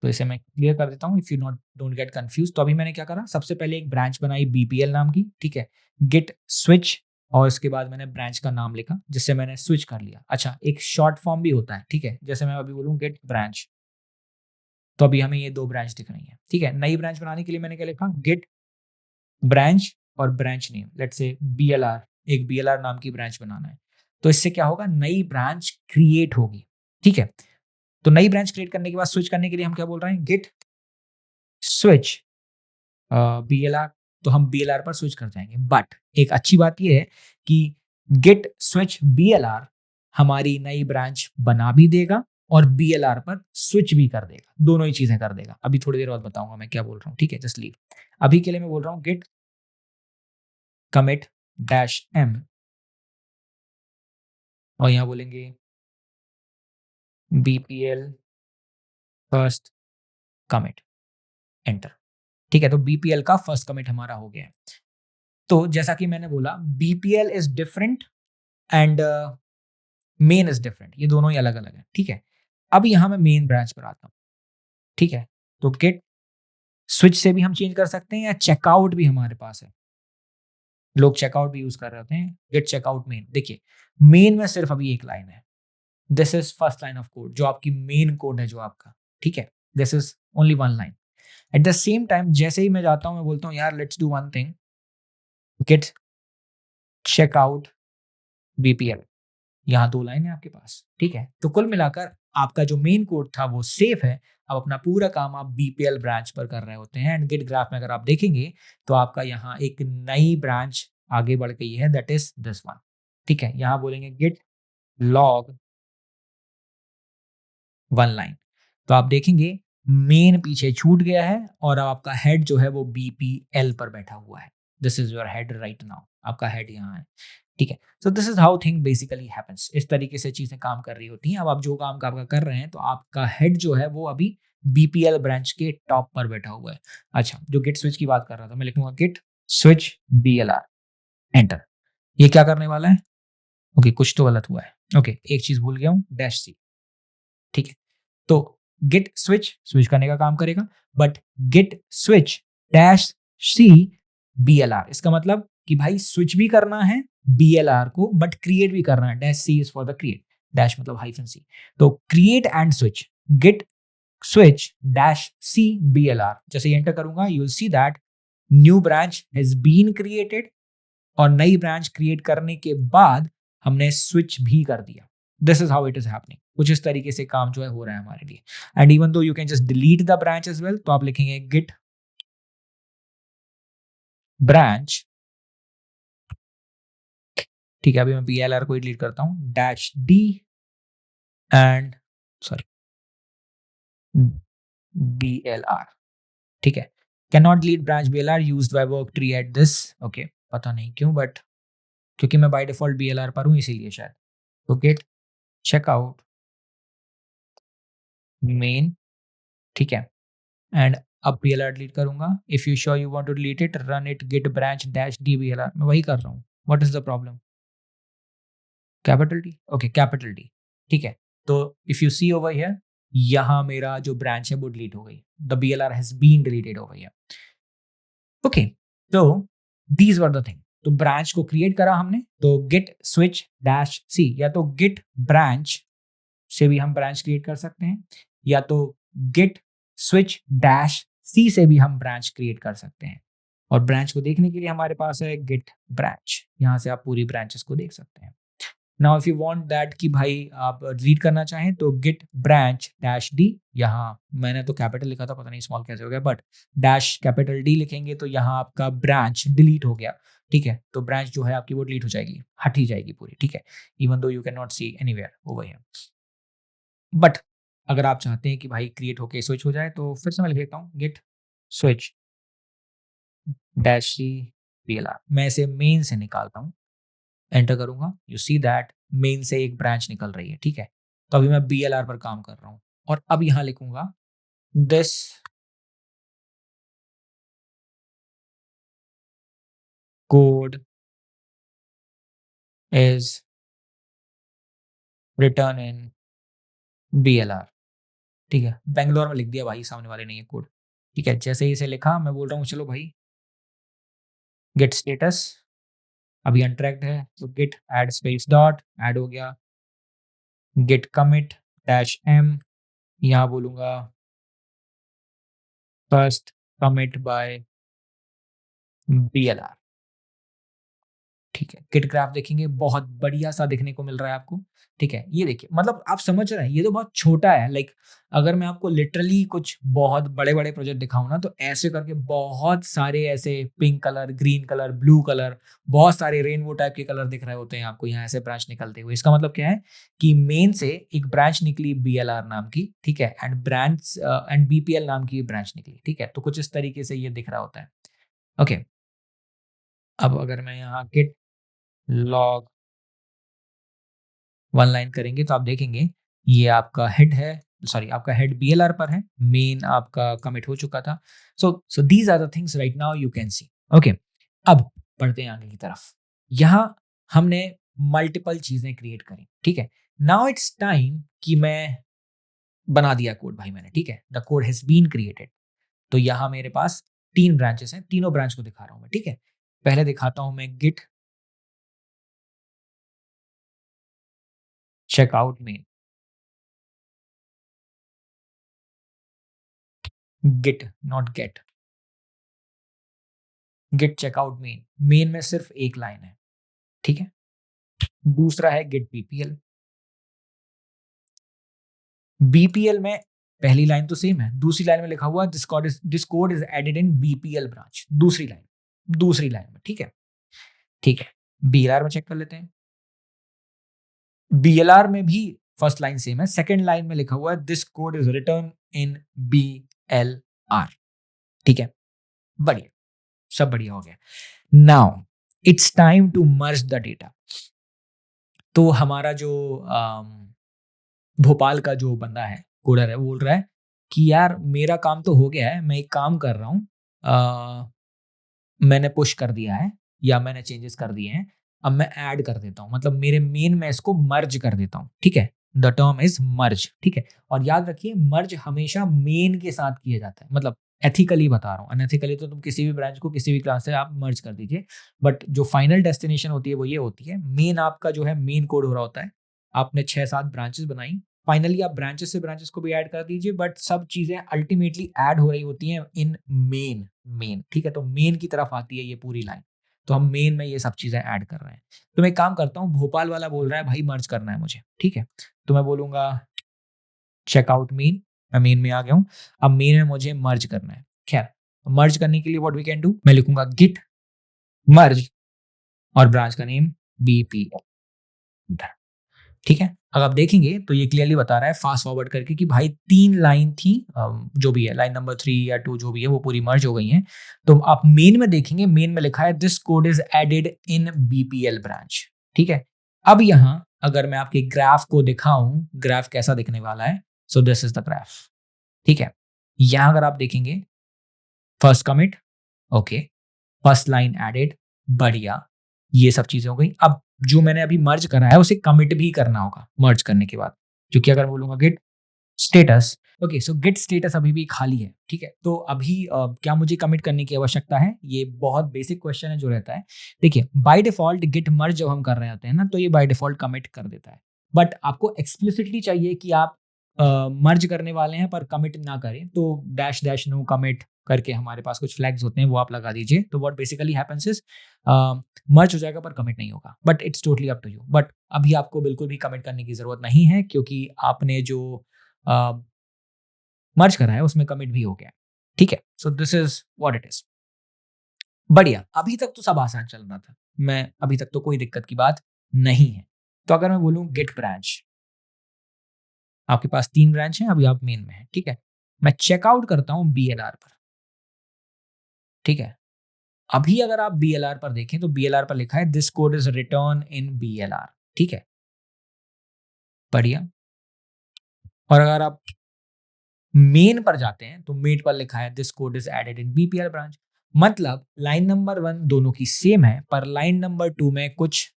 तो इसे मैं क्लियर कर देता हूँ, if you not don't get confuse. तो अभी मैंने क्या करा, सबसे पहले एक ब्रांच बनाई बीपीएल नाम की, ठीक है, गिट स्विच, और इसके बाद मैंने ब्रांच का नाम लिखा जिससे मैंने स्विच कर लिया। अच्छा, एक शॉर्ट फॉर्म भी होता है, ठीक है, जैसे मैं अभी बोलूँ गेट ब्रांच, तो अभी हमें ये दो ब्रांच दिख रही है, ठीक है। नई ब्रांच बनाने के लिए मैंने क्या लिखा, गेट ब्रांच और branch name, let's say BLR, एक बीएलआर नाम की ब्रांच बनाना है। तो इससे क्या होगा, नई ब्रांच क्रिएट होगी, ठीक है। तो नई ब्रांच क्रिएट करने के बाद स्विच करने के लिए हम क्या बोल रहे हैं, गेट स्विच बीएलआर। तो हम बीएलआर पर स्विच कर जाएंगे। बट एक अच्छी बात यह है कि गेट स्विच बीएलआर हमारी नई ब्रांच बना भी देगा और बीएलआर पर स्विच भी कर देगा, दोनों ही चीजें कर देगा। अभी थोड़ी देर बाद बताऊंगा मैं क्या बोल रहा हूँ, ठीक है, जस्ट लीव। अभी के लिए मैं बोल रहा हूँ गेट कमिट डैश एम और यहाँ बोलेंगे बीपीएल फर्स्ट कमिट, एंटर। ठीक है, तो बीपीएल का फर्स्ट कमिट हमारा हो गया है। तो जैसा कि मैंने बोला, BPL is different and main is different, ये दोनों ही अलग अलग है। ठीक है, अब यहाँ मैं मेन ब्रांच पर आता हूँ। ठीक है, तो गेट स्विच से भी हम चेंज कर सकते हैं, या चेकआउट भी हमारे पास है, लोग चेकआउट भी यूज कर रहे होते हैं। गेट चेकआउट मेन, देखिए मेन में सिर्फ अभी एक लाइन है, this is first line of code, जो आपकी मेन कोड है जो आपका। ठीक है, this is only one line. At the same time जैसे ही मैं जाता हूँ, मैं बोलता हूँ यार let's do one thing, git checkout BPL, यहाँ दो लाइन है आपके पास। ठीक है, तो कुल मिलाकर आपका जो मेन कोड था वो सेफ है। अब अपना पूरा काम आप बीपीएल ब्रांच पर कर रहे होते हैं। एंड गिट ग्राफ में अगर आप देखेंगे तो आपका यहाँ एक नई ब्रांच आगे बढ़ गई है, दैट इज दिस वन। ठीक है, यहाँ बोलेंगे गिट लॉग वन लाइन, तो आप देखेंगे मेन पीछे छूट गया है और अब आपका हेड जो है वो बीपीएल पर बैठा हुआ है। This is your head right now, आपका हेड यहाँ है। ठीक है, so this is how thing basically happens. इस तरीके से चीजें काम कर रही होती हैं। अब आप जो काम का आपका कर रहे हैं, तो आपका हेड जो है वो अभी बीपीएल ब्रांच के टॉप पर बैठा हुआ है। अच्छा, जो गिट स्विच की बात कर रहा था, मैं लिखूंगा गिट स्विच बीएलआर, एंटर। ये क्या करने वाला है? ओके, कुछ तो गलत हुआ है। ओके, एक चीज भूल गया हूँ, डैश सी। ठीक है, तो गिट स्विच स्विच करने का काम करेगा, but git switch dash C BLR, इसका मतलब कि भाई स्विच भी करना है बीएलआर को, बट क्रिएट भी करना है। Dash C is for the create, dash मतलब हाइफन सी। तो create and switch, git switch dash C BLR, जैसे एंटर करूंगा you will see that new branch has been created, और नई ब्रांच क्रिएट करने के बाद हमने स्विच भी कर दिया। This is how it is happening. कुछ इस तरीके से काम जो है हो रहा है हमारे लिए। And even though you can just delete the branch as well, तो आप लिखेंगे गिट ब्रांच। ठीक है, अभी मैं बीएलआर को डिलीट करता हूं, dash D and sorry BLR. ठीक है, can not delete branch BLR used by work tree at this. Okay, पता नहीं क्यों, बट क्योंकि मैं बाय डिफॉल्ट बीएलआर पर हूं इसीलिए शायद। तो गेट चेकआउट मेन। ठीक है, एंड अब बीएलआर डिलीट करूंगा। If you sure you want to delete it, run it git branch dash D BLR, मैं वही कर रहा हूँ। What is the problem? Capital D, okay capital D. ठीक है, तो if you see over here, यहाँ मेरा जो ब्रांच है वो डिलीट हो गई, the BLR has been deleted over here. Okay, तो दीज वर द थिंग। तो ब्रांच को क्रिएट करा हमने, तो गिट स्विच डैश सी, या तो गिट ब्रांच से भी हम ब्रांच क्रिएट कर सकते हैं, या तो गिट स्विच डैश सी से भी हम ब्रांच क्रिएट कर सकते हैं। और ब्रांच को देखने के लिए हमारे पास है गिट ब्रांच, यहाँ से आप पूरी ब्रांचेस को देख सकते हैं। Now if you want that कि भाई आप डिलीट करना चाहें, तो गिट ब्रांच डैश डी, यहाँ मैंने तो कैपिटल लिखा था, पता नहीं स्मॉल कैसे हो गया, बट डैश कैपिटल डी लिखेंगे तो यहाँ आपका ब्रांच डिलीट हो गया। ठीक है, तो ब्रांच जो है आपकी वो डिलीट हो जाएगी, हट ही जाएगी पूरी। ठीक है, even though you can not see anywhere over here. But अगर आप चाहते हैं कि भाई क्रिएट होके स्विच हो जाए, तो फिर से मैं लिख देता हूँ Git switch dash C BLR. मैं इसे मेन से निकालता हूँ, एंटर करूंगा, यू सी दैट मेन से एक ब्रांच निकल रही है। ठीक है, तो अभी मैं बीएलआर पर काम कर रहा हूँ, और अब यहाँ लिखूंगा this code is written in BLR. ठीक है, बेंगलोर में लिख दिया भाई, सामने वाले ने ये कोड। ठीक है, जैसे ही इसे लिखा, मैं बोल रहा हूँ चलो भाई गेट स्टेटस, अभी अनट्रैक्ड है, तो git add space dot add हो गया, गेट कमिट डैश एम, यहाँ बोलूंगा फर्स्ट कमिट बाय बीएलआर। ठीक है, किट ग्राफ देखेंगे बहुत बढ़िया सा दिखने को मिल रहा है आपको। ठीक है, ये देखिए, मतलब आप समझ रहे हैं ये तो बहुत छोटा है। लाइक अगर मैं आपको लिटरली कुछ बहुत बड़े बड़े प्रोजेक्ट दिखाऊं ना, तो ऐसे करके बहुत सारे ऐसे pink colour, green colour, blue colour, बहुत सारे रेनबो टाइप के कलर दिख रहे होते हैं आपको यहाँ ऐसे ब्रांच निकलते हुए। इसका मतलब क्या है कि मेन से एक ब्रांच निकली बीएलआर नाम की। ठीक है, एंड ब्रांच एंड बीपीएल नाम की ब्रांच निकली। ठीक है, तो कुछ इस तरीके से ये दिख रहा होता है। ओके, अब अगर मैं यहाँ गिट लॉग वन लाइन करेंगे तो आप देखेंगे ये आपका हेड है, सॉरी आपका हेड बीएलआर पर है, मेन आपका कमिट हो चुका था। So these are the things right now you can see. Okay, अब बढ़ते हैं आगे की तरफ। यहाँ हमने मल्टीपल चीजें क्रिएट करी, ठीक है। नाउ इट्स टाइम कि मैं बना दिया कोड भाई मैंने, ठीक है, the code has been created. तो यहाँ मेरे पास 3 ब्रांचेस हैं, तीनों ब्रांच को दिखा रहा हूं मैं, ठीक है। पहले दिखाता हूं मैं git checkout main, git not get, git checkout main, main में सिर्फ एक लाइन है, ठीक है। दूसरा है गिट बीपीएल, बीपीएल में पहली लाइन तो सेम है, दूसरी लाइन में लिखा हुआ this code is added in BPL branch, दूसरी लाइन में, ठीक है, ठीक है। बीएलआर में चेक कर लेते हैं, बीएलआर में भी फर्स्ट लाइन सेम है, सेकंड लाइन में लिखा हुआ है this code is written in BLR, ठीक है। बढ़िया, सब बढ़िया हो गया। Now it's time to merge the data. तो हमारा जो भोपाल का जो बंदा है, कोडर है, वो बोल रहा है कि यार मेरा काम तो हो गया है, मैं एक काम कर रहा हूँ, मैंने पुश कर दिया है या मैंने चेंजेस कर दिए हैं, अब मैं ऐड कर देता हूँ, मतलब मेरे मेन में इसको मर्ज कर देता हूँ, ठीक है। द टर्म इज मर्ज, ठीक है। और याद रखिए मर्ज हमेशा मेन के साथ किया जाता है, मतलब एथिकली बता रहा हूँ, अनएथिकली तो तुम किसी भी ब्रांच को किसी भी क्लास से आप मर्ज कर दीजिए, बट जो फाइनल डेस्टिनेशन होती है वो ये होती है, मेन आपका जो है मेन कोड हो रहा होता है, आपने 6-7 ब्रांचेस बनाई, फाइनली आप ब्रांचेस से ब्रांचेस को भी ऐड कर दीजिए, बट सब चीजें अल्टीमेटली ऐड हो रही होती हैं इन मेन, ठीक है। तो मेन की तरफ आती है ये पूरी लाइन, तो हम मेन में ये सब चीजें ऐड कर रहे हैं। तो मैं एक काम करता हूँ, भोपाल वाला बोल रहा है भाई मर्ज करना है मुझे, ठीक है, तो मैं बोलूंगा चेकआउट मेन, मैं मेन में आ गया हूँ, अब मेन में मुझे मर्ज करना है। खैर, मर्ज करने के लिए व्हाट वी कैन डू, मैं लिखूंगा गिट मर्ज और ब्रांच का नेम बीपीएल, ठीक है। अगर आप देखेंगे तो ये क्लियरली बता रहा है फास्ट फॉरवर्ड करके कि भाई 3 लाइन थी, जो भी है लाइन नंबर 3 या 2 जो भी है वो पूरी मर्ज हो गई हैं। तो आप मेन में देखेंगे, मेन में लिखा है this code is added in BPL branch, ठीक है। अब यहाँ अगर मैं आपके ग्राफ को दिखाऊं, ग्राफ कैसा दिखने वाला है, so this is the graph, ठीक है। यहाँ अगर आप देखेंगे first commit, okay, first line added, बढ़िया, ये सब चीजें हो गई। अब जो मैंने अभी मर्ज करा है उसे कमिट भी करना होगा मर्ज करने के बाद, क्योंकि अगर बोलूंगा git status, okay, so git status अभी भी खाली है, ठीक है। तो अभी क्या मुझे कमिट करने की आवश्यकता है, ये बहुत बेसिक क्वेश्चन है जो रहता है। देखिए बाय डिफॉल्ट गिट मर्ज जब हम कर रहे होते हैं ना, तो ये बाय डिफॉल्ट कमिट कर देता है, बट आपको एक्सप्लिसिटली चाहिए कि आप मर्ज करने वाले हैं पर कमिट ना करें, तो डैश डैश नो कमिट करके हमारे पास कुछ फ्लैग्स होते हैं, वो आप लगा दीजिए। तो what basically happens is merge हो जाएगा पर कमिट नहीं होगा, but it's totally up to you. But अभी आपको बिल्कुल भी कमिट करने की जरूरत नहीं है, क्योंकि आपने जो मर्ज करा है उसमें कमिट भी हो गया, ठीक है। So this is what it is. बढ़िया, अभी तक तो सब आसान चल रहा था, मैं अभी तक तो कोई दिक्कत की बात नहीं है। तो अगर मैं बोलूँ गेट ब्रांच, आपके पास 3 ब्रांच है, अभी आप मेन में है, ठीक है। मैं चेकआउट करता हूँ बीएलआर पर, ठीक है। अभी अगर आप बीएलआर पर देखें तो बीएलआर पर लिखा है this code is written in BLR, ठीक है, बढ़िया। और अगर आप मेन पर जाते हैं तो मेन पर लिखा है this code is added in BPL branch, मतलब लाइन नंबर 1 दोनों की सेम है, पर लाइन नंबर 2 में कुछ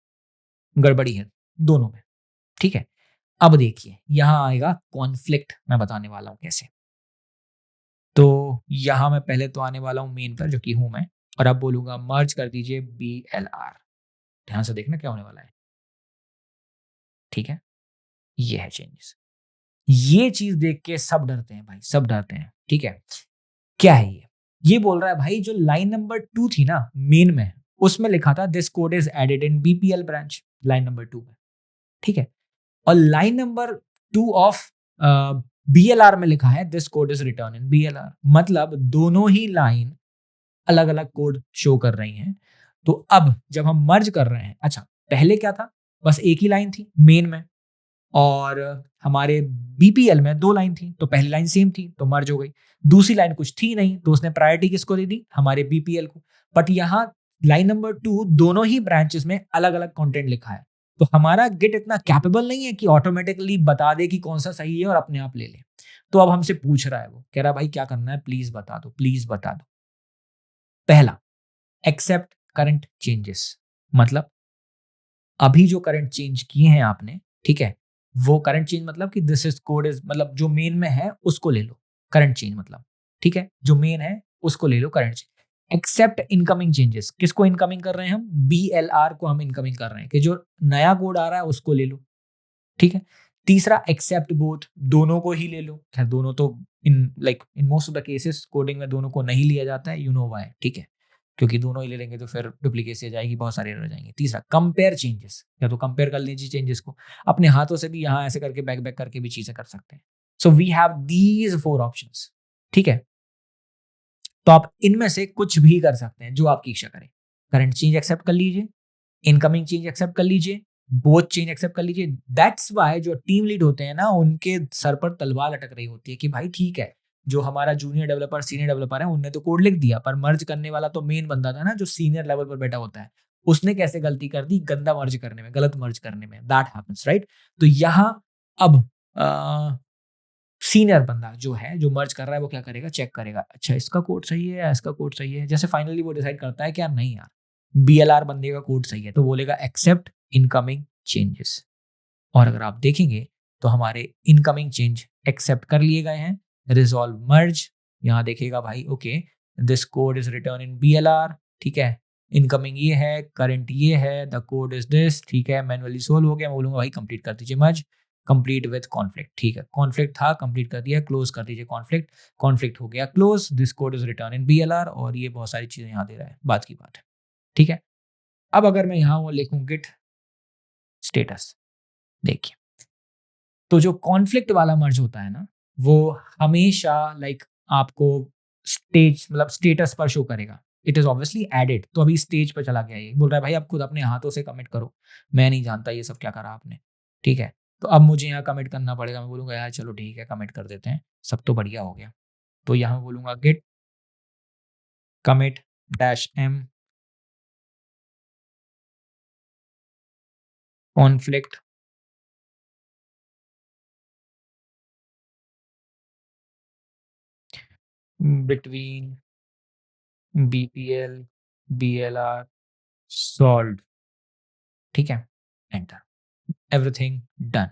गड़बड़ी है दोनों में, ठीक है। अब देखिए यहां आएगा कॉन्फ्लिक्ट, मैं बताने वाला हूं कैसे। तो यहां मैं पहले तो आने वाला हूं मेन पर, जो कि हूं मैं, और अब बोलूंगा मर्ज कर दीजिए बीएलआर, ध्यान से देखना क्या होने वाला है, ठीक है। ये है चेंजेस, ये चीज देख के सब डरते हैं भाई, सब डरते हैं, ठीक है। क्या है ये बोल रहा है भाई जो लाइन नंबर 2 थी ना मेन में, उसमें लिखा था this code is added in BPL branch, line number 2 में, ठीक है। और लाइन नंबर 2 ऑफ बीएलआर में लिखा है this code is written in BLR, मतलब दोनों ही लाइन अलग अलग कोड शो कर रही हैं। तो अब जब हम मर्ज कर रहे हैं, अच्छा पहले क्या था, बस एक ही लाइन थी मेन में, और हमारे बीपीएल में 2 लाइन थी, तो पहली लाइन सेम थी तो मर्ज हो गई, दूसरी लाइन कुछ थी नहीं तो उसने प्रायोरिटी किसको दे दी, हमारे बीपीएल को। बट यहाँ लाइन नंबर 2 दोनों ही ब्रांचेस में अलग अलग कंटेंट लिखा है, तो हमारा गिट इतना कैपेबल नहीं है कि ऑटोमेटिकली बता दे कि कौन सा सही है और अपने आप ले ले। तो अब हमसे पूछ रहा है, वो कह रहा है भाई क्या करना है, प्लीज बता दो, प्लीज बता दो। पहला, एक्सेप्ट करंट चेंजेस, मतलब अभी जो करंट चेंज किए हैं आपने, ठीक है, वो करंट चेंज मतलब कि दिस इज कोड इज, मतलब जो मेन में है उसको ले लो, करंट चेंज मतलब, ठीक है, जो मेन है उसको ले लो, current change. Accept incoming changes, किसको इनकमिंग कर रहे हैं हम, BLR को हम इनकमिंग कर रहे हैं, कि जो नया कोड आ रहा है उसको ले लो, ठीक है। तीसरा, एक्सेप्ट बोथ, दोनों को ही ले लो। खैर दोनों तो in most of the cases coding में दोनों को नहीं लिया जाता है, यू नो व्हाई, ठीक है, क्योंकि दोनों ही ले लेंगे तो फिर डुप्लीकेसी आ जाएगी, बहुत सारे एरर हो जाएंगे। तीसरा, कंपेयर चेंजेस, या तो कंपेयर कर लीजिए चेंजेस को, अपने हाथों से भी यहाँ ऐसे करके बैक बैक करके भी चीजें कर सकते हैं। So we have these 4 options, ठीक है। तो आप इनमें से कुछ भी कर सकते हैं जो आपकी इच्छा करे। करंट चेंज एक्सेप्ट कर लीजिए, इनकमिंग चेंज एक्सेप्ट कर लीजिए, बोथ चेंज एक्सेप्ट कर लीजिए। दैट्स वाई जो टीम लीड होते हैं ना, उनके सर पर तलवार लटक रही होती है कि भाई ठीक है, जो हमारा जूनियर डेवलपर सीनियर डेवलपर है उनने तो कोड लिख दिया, पर मर्ज करने वाला तो मेन बंदा था ना, जो सीनियर लेवल पर बैठा होता है, उसने कैसे गलती कर दी, गंदा मर्ज करने में, गलत मर्ज करने में। That happens, right. तो यहाँ अब सीनियर बंदा जो है, जो मर्ज कर रहा है, वो क्या करेगा, चेक करेगा, अच्छा इसका कोड सही है या इसका कोड सही है। जैसे फाइनली वो डिसाइड करता है कि यार नहीं यार, BLR बंदे का कोड सही है, तो बोलेगा एक्सेप्ट इनकमिंग चेंजेस। और अगर आप देखेंगे तो हमारे इनकमिंग चेंज एक्सेप्ट कर लिए गए हैं। रिजॉल्व मर्ज, यहाँ देखेगा भाई okay, this code is written in BLR, ठीक है, इनकमिंग ये है, करंट ये है, द कोड इज दिस, ठीक है, मैनुअली सोल्व हो गया। मैं बोलूंगा भाई कंप्लीट कर दीजिए मर्ज, कंप्लीट विद कॉन्फ्लिक्ट, ठीक है, कॉन्फ्लिक्ट था, कंप्लीट कर दिया, क्लोज कर दीजिए कॉन्फ्लिक्ट, कॉन्फ्लिक्ट हो गया close, this code is written in BLR, और ये बहुत सारी चीजें यहाँ दे रहा है, बात की बात है, ठीक है। अब अगर मैं यहाँ वो लिखूं गिट स्टेटस, देखिए, तो जो कॉन्फ्लिक्ट वाला मर्ज होता है ना, वो हमेशा आपको स्टेज मतलब स्टेटस पर शो करेगा। इट इज ऑब्वियसली एडेड, तो अभी स्टेज पर चला गया, ये बोल रहा है भाई आप खुद अपने हाथों से कमिट करो, मैं नहीं जानता ये सब क्या करा आपने, ठीक है। तो अब मुझे यहाँ कमिट करना पड़ेगा, मैं बोलूंगा यार चलो ठीक है कमिट कर देते हैं, सब तो बढ़िया हो गया। तो यहाँ बोलूंगा git commit -m conflict between BPL BLR solve, ठीक है, enter, everything done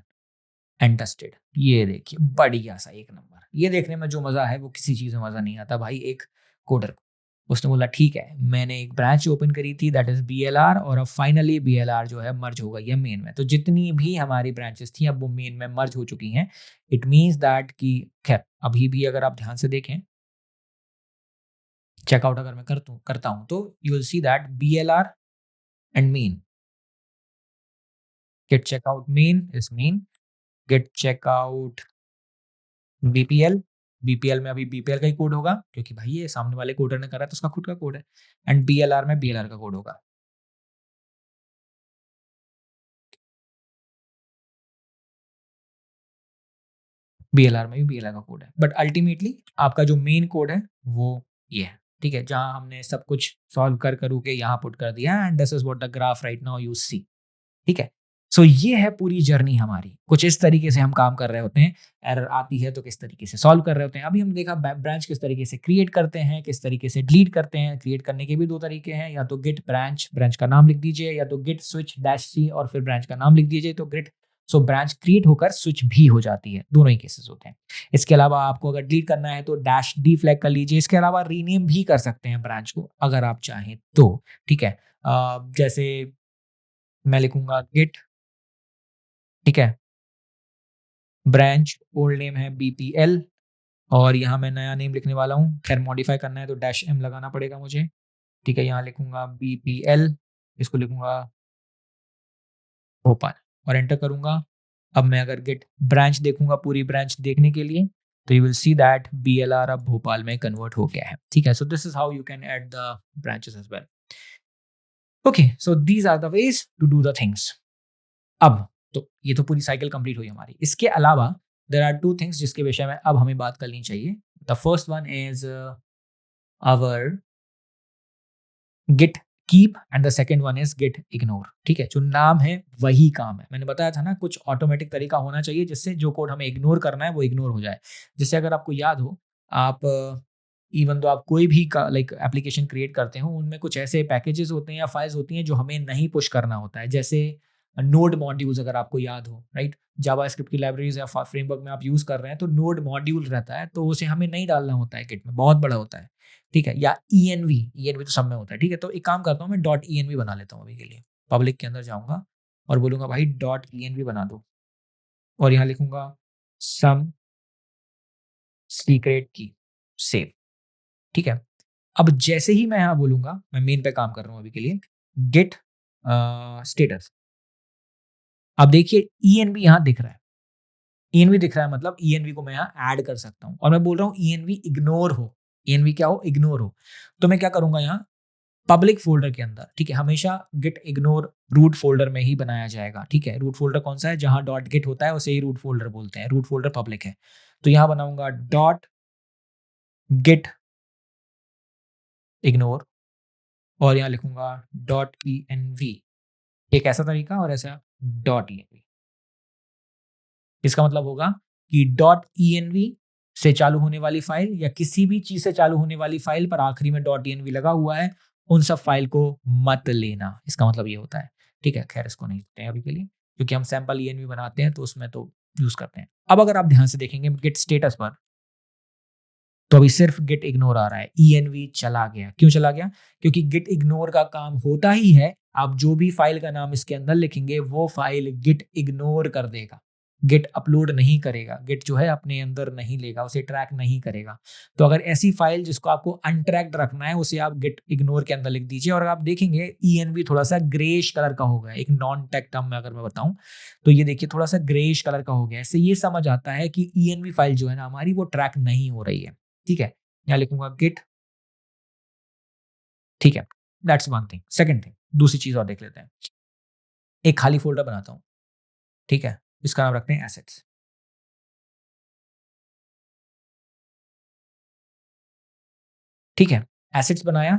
and dusted. ये देखिए बढ़िया सा एक नंबर। ये देखने में जो मजा है वो किसी चीज में मजा नहीं आता भाई। एक कोडर को उसने बोला ठीक है, मैंने एक ब्रांच ओपन करी थी दैट इज BLR, और अब फाइनली BLR जो है मर्ज हो गई है मेन में, तो जितनी भी हमारी ब्रांचेस थी अब वो मेन में मर्ज हो चुकी हैं। इट मीन्स दैट कि खैर अभी भी अगर आप ध्यान से देखें, चेकआउट अगर मैं करता हूं तो you will see that BLR and main, git checkout main is main, git checkout BPL, BPL में अभी BPL का ही कोड होगा, क्योंकि भाई ये सामने वाले कोडर ने करा है तो उसका खुद का कोड है, एंड BLR में BLR का कोड होगा। BLR में भी BLR का कोड है, बट अल्टीमेटली आपका जो मेन कोड है वो ये है, ठीक है, जहां हमने सब कुछ सॉल्व कर करू के यहाँ पुट कर दिया, and this is what the graph right now you see, ठीक है। सो ये है पूरी जर्नी हमारी, कुछ इस तरीके से हम काम कर रहे होते हैं। एरर आती है तो किस तरीके से सॉल्व कर रहे होते हैं। अभी हम देखा ब्रांच किस तरीके से क्रिएट करते हैं, किस तरीके से डिलीट करते हैं। क्रिएट करने के भी 2 तरीके हैं, या तो गिट ब्रांच, ब्रांच का नाम लिख दीजिए, या तो गिट स्विच -c और फिर ब्रांच का नाम लिख दीजिए, तो गिट सो ब्रांच क्रिएट होकर स्विच भी हो जाती है, दोनों ही केसेस होते हैं। इसके अलावा आपको अगर डिलीट करना है तो -d फ्लैग कर लीजिए। इसके अलावा रीनेम भी कर सकते हैं ब्रांच को अगर आप चाहें तो, ठीक है। जैसे मैं लिखूंगा गिट, ठीक है, ब्रांच ओल्ड नेम है BPL, और यहाँ मैं नया नेम लिखने वाला हूँ। खैर मॉडिफाई करना है तो -m लगाना पड़ेगा मुझे, ठीक है। यहाँ लिखूंगा BPL, इसको लिखूंगा भोपाल, और एंटर करूंगा। अब मैं अगर गेट ब्रांच देखूंगा पूरी ब्रांच देखने के लिए, तो you will see that BLR अब भोपाल में कन्वर्ट हो गया है, ठीक है। So this is how you can add the branches as well. Okay, so these are the ways to do the things. अब तो ये तो पूरी साइकिल कंप्लीट हुई हमारी। इसके अलावा देयर आर 2 थिंग्स जिसके विषय में अब हमें बात करनी चाहिए। The first one is our git keep and the second one is git ignore. ठीक है, जो नाम है वही काम है। मैंने बताया था ना कुछ ऑटोमेटिक तरीका होना चाहिए जिससे जो कोड हमें इग्नोर करना है वो इग्नोर हो जाए। जैसे अगर आपको याद हो, आप इवन तो आप कोई भी लाइक एप्लीकेशन क्रिएट करते हो, उनमें कुछ ऐसे पैकेजेस होते हैं या फाइल्स होती हैं जो हमें नहीं पुश करना होता है। जैसे नोड मॉड्यूल्स, अगर आपको याद हो, राइट, जावास्क्रिप्ट की लाइब्रेरीज या फ्रेमवर्क में आप यूज कर रहे हैं तो नोड मॉड्यूल रहता है, तो उसे हमें नहीं डालना होता है गिट में, बहुत बड़ा होता है। ठीक है, या ई एन वी तो सब में होता है। ठीक है, तो एक काम करता हूँ, मैं डॉट ई एन वी बना लेता हूँ अभी के लिए। पब्लिक के अंदर जाऊंगा और बोलूंगा भाई डॉट ई एन वी बना दो, और यहाँ लिखूंगा सम सीक्रेट की सेव। ठीक है, अब जैसे ही मैं यहाँ बोलूंगा, मैं मेन पे काम कर रहा हूँ अभी के लिए, गेट स्टेटस। अब देखिए ई यहाँ दिख रहा है, ई दिख रहा है, मतलब ई को मैं यहाँ ऐड कर सकता हूँ। और मैं बोल रहा हूँ ई इग्नोर हो, ई क्या हो, इग्नोर हो। तो मैं क्या करूंगा यहाँ पब्लिक फोल्डर के अंदर, ठीक है, हमेशा गिट इग्नोर रूट फोल्डर में ही बनाया जाएगा। ठीक है, रूट फोल्डर कौन सा है, जहां डॉट गिट होता है उसे ही रूट फोल्डर बोलते हैं, रूट फोल्डर पब्लिक है। तो यहाँ बनाऊंगा डॉट गिट इग्नोर, और यहाँ लिखूंगा डॉट ई एन वी, एक ऐसा तरीका और ऐसा डॉट ई एन वी। इसका मतलब होगा कि डॉट ई एन वी से चालू होने वाली फाइल या किसी भी चीज से चालू होने वाली फाइल पर आखिरी में डॉट ई एन वी लगा हुआ है, उन सब फाइल को मत लेना। इसका मतलब ये होता है। ठीक है, खैर इसको नहीं लेते हैं अभी के लिए, क्योंकि हम सैंपल ई एन वी बनाते हैं तो उसमें तो यूज करते हैं। अब अगर आप ध्यान से देखेंगे गिट स्टेटस पर, तो अभी सिर्फ गिट इग्नोर आ रहा है, ई एन वी चला गया। क्यों चला गया? क्योंकि गिट इग्नोर का काम होता ही है, आप जो भी फाइल का नाम इसके अंदर लिखेंगे वो फाइल गिट इग्नोर कर देगा, गिट अपलोड नहीं करेगा, गिट जो है अपने अंदर नहीं लेगा, उसे ट्रैक नहीं करेगा। तो अगर ऐसी फाइल जिसको आपको अनट्रैक्ड रखना है उसे आप गिट इग्नोर के अंदर लिख दीजिए। और आप देखेंगे ई एन वी थोड़ा सा ग्रेश कलर का हो गया, एक नॉन टेक टर्म में अगर मैं बताऊं तो ये देखिए थोड़ा सा ग्रेश कलर का हो गया। इससे ये समझ आता है कि ई एन वी फाइल जो है ना हमारी, वो ट्रैक नहीं हो रही है। ठीक है, यहाँ लिखूंगा गिट। ठीक है, that's one thing. Second thing, दूसरी चीज और देख लेते हैं। एक खाली फोल्डर बनाता हूं, ठीक है, इसका नाम रखते हैं एसेट्स। ठीक है, एसेट्स बनाया,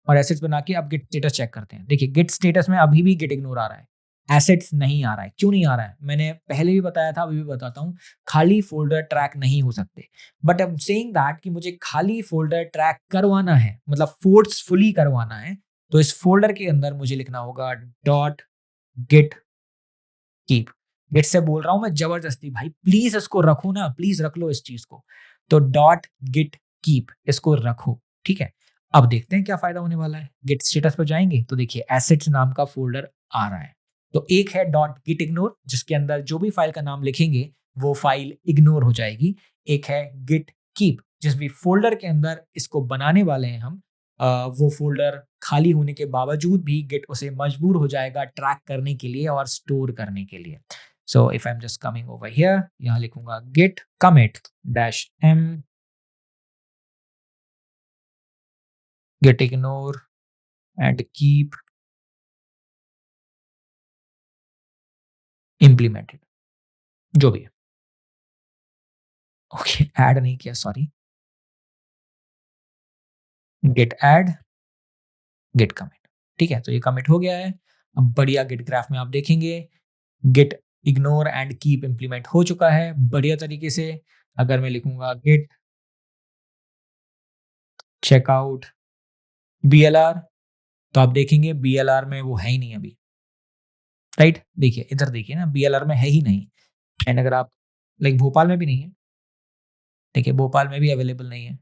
और एसेट्स बना के अब गिट स्टेटस चेक करते हैं। देखिए गिट स्टेटस में अभी भी गिट इग्नोर आ रहा है, एसेट्स नहीं आ रहा है। क्यों नहीं आ रहा है? मैंने पहले भी बताया था, अभी भी बताता हूँ, खाली फोल्डर ट्रैक नहीं हो सकते। But I am saying that कि मुझे खाली फोल्डर ट्रैक करवाना है, मतलब फोर्सफुली करवाना है, तो इस फोल्डर के अंदर मुझे लिखना होगा डॉट गिट कीप। गिट से बोल रहा हूं मैं जबरदस्ती, भाई प्लीज इसको रखो ना, प्लीज रख लो इस चीज को। तो डॉट गिट कीप, इसको रखो। ठीक है, अब देखते हैं क्या फायदा होने वाला है। गिट स्टेटस पर जाएंगे तो देखिए एसेट्स नाम का फोल्डर आ रहा है। तो एक है डॉट गिट इग्नोर, जिसके अंदर जो भी फाइल का नाम लिखेंगे वो फाइल इग्नोर हो जाएगी। एक है गिट कीप, जिस भी फोल्डर के अंदर इसको बनाने वाले हैं हम, वो फोल्डर खाली होने के बावजूद भी गिट उसे मजबूर हो जाएगा ट्रैक करने के लिए और स्टोर करने के लिए। So if I am just coming over here, यहाँ लिखूंगा git commit dash M git ignore and keep implemented, जो भी है। ओके, ऐड नहीं किया, sorry, git add git commit. ठीक है, तो ये कमिट हो गया है। अब बढ़िया गिट ग्राफ में आप देखेंगे git ignore and keep implement हो चुका है बढ़िया तरीके से। अगर मैं लिखूंगा गिट चेकआउट बीएलआर, तो आप देखेंगे बीएलआर में वो है ही नहीं अभी, राइट। देखिए इधर देखिए ना, बीएलआर में है ही नहीं। एंड अगर आप लाइक भोपाल में भी नहीं है, देखिए भोपाल में भी अवेलेबल नहीं है।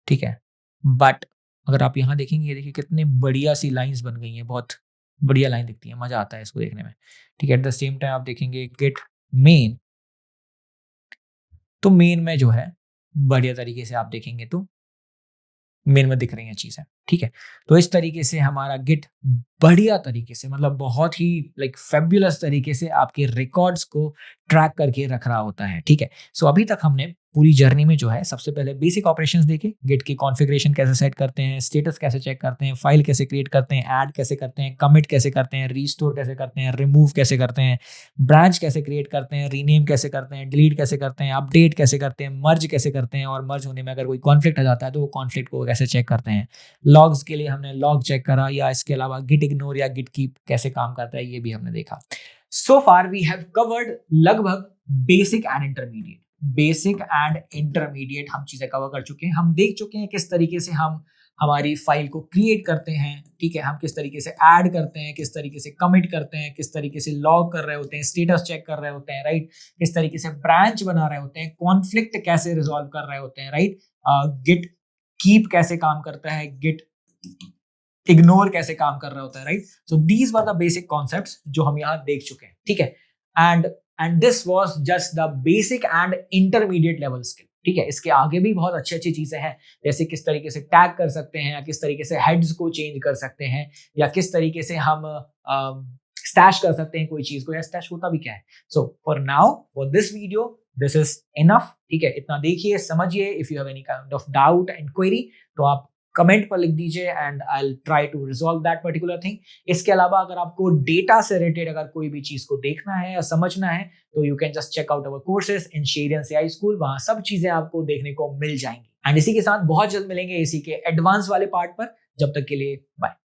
ठीक है, बट अगर आप यहाँ देखेंगे, देखिए कितने बढ़िया सी लाइंस बन गई हैं, बहुत बढ़िया लाइन दिखती है, मजा आता है इसको देखने में। ठीक है, एट द सेम टाइम आप देखेंगे गिट मेन, तो मेन में जो है बढ़िया तरीके से आप देखेंगे तो मेन में दिख रही हैं चीजें। ठीक है, तो इस तरीके से हमारा गिट बढ़िया तरीके से, मतलब बहुत ही लाइक फेब्युलस तरीके से आपके रिकॉर्ड्स को ट्रैक करके रख रहा होता है। ठीक है, सो अभी तक हमने पूरी जर्नी में जो है सबसे पहले बेसिक ऑपरेशंस देखे, गिट की कॉन्फ़िगरेशन कैसे सेट करते हैं, स्टेटस कैसे चेक करते हैं, फाइल कैसे क्रिएट करते हैं, ऐड कैसे करते हैं, कमिट कैसे करते हैं, रीस्टोर कैसे करते हैं, रिमूव कैसे करते हैं, ब्रांच कैसे क्रिएट करते हैं, रीनेम कैसे करते हैं, डिलीट कैसे करते हैं, अपडेट कैसे करते हैं, मर्ज कैसे करते हैं, और मर्ज होने में अगर कोई कॉन्फ्लिक्ट आ जाता है तो वो कॉन्फ्लिक्ट को कैसे चेक करते हैं। लॉग्स के लिए हमने लॉग चेक करा, या इसके अलावा गिट इग्नोर या गिट कीप कैसे काम करता है ये भी हमने देखा। सो फार वी हैव कवर्ड लगभग बेसिक एंड इंटरमीडिएट हम चीजें कवर कर चुके हैं। हम देख चुके हैं किस तरीके से हम हमारी फाइल को क्रिएट करते हैं, ठीक है, हम किस तरीके से ऐड करते हैं, किस तरीके से कमिट करते हैं, किस तरीके से लॉग कर रहे होते हैं, स्टेटस चेक कर रहे होते हैं, राइट, किस तरीके से ब्रांच बना रहे होते हैं, कॉन्फ्लिक्ट कैसे रिजॉल्व कर रहे होते हैं, राइट, गिट कीप कैसे काम करता है, गिट इग्नोर कैसे काम कर रहा होता है, right. So these were the basic concepts जो हम यहाँ देख चुके हैं, ठीक है। And this was just the basic and intermediate level skill, ठीक है। इसके आगे भी बहुत अच्छी अच्छी चीजें हैं, जैसे किस तरीके से टैग कर सकते हैं, या किस तरीके से हेड्स को चेंज कर सकते हैं, या किस तरीके से हम स्टैश कर सकते हैं कोई चीज को, या स्टैश होता भी क्या है। So for now, for this video, this is enough, ठीक है। इतना देखिए, समझिए। If you have any kind of doubt and query तो आप कमेंट पर लिख दीजिए and I will try to resolve that particular thing. इसके अलावा अगर आपको डेटा से रिलेटेड अगर कोई भी चीज को देखना है या समझना है तो you can just check out our courses in Sheryians CI school, वहां सब चीजें आपको देखने को मिल जाएंगी। एंड इसी के साथ बहुत जल्द मिलेंगे इसी के एडवांस वाले पार्ट पर। जब तक के लिए बाय।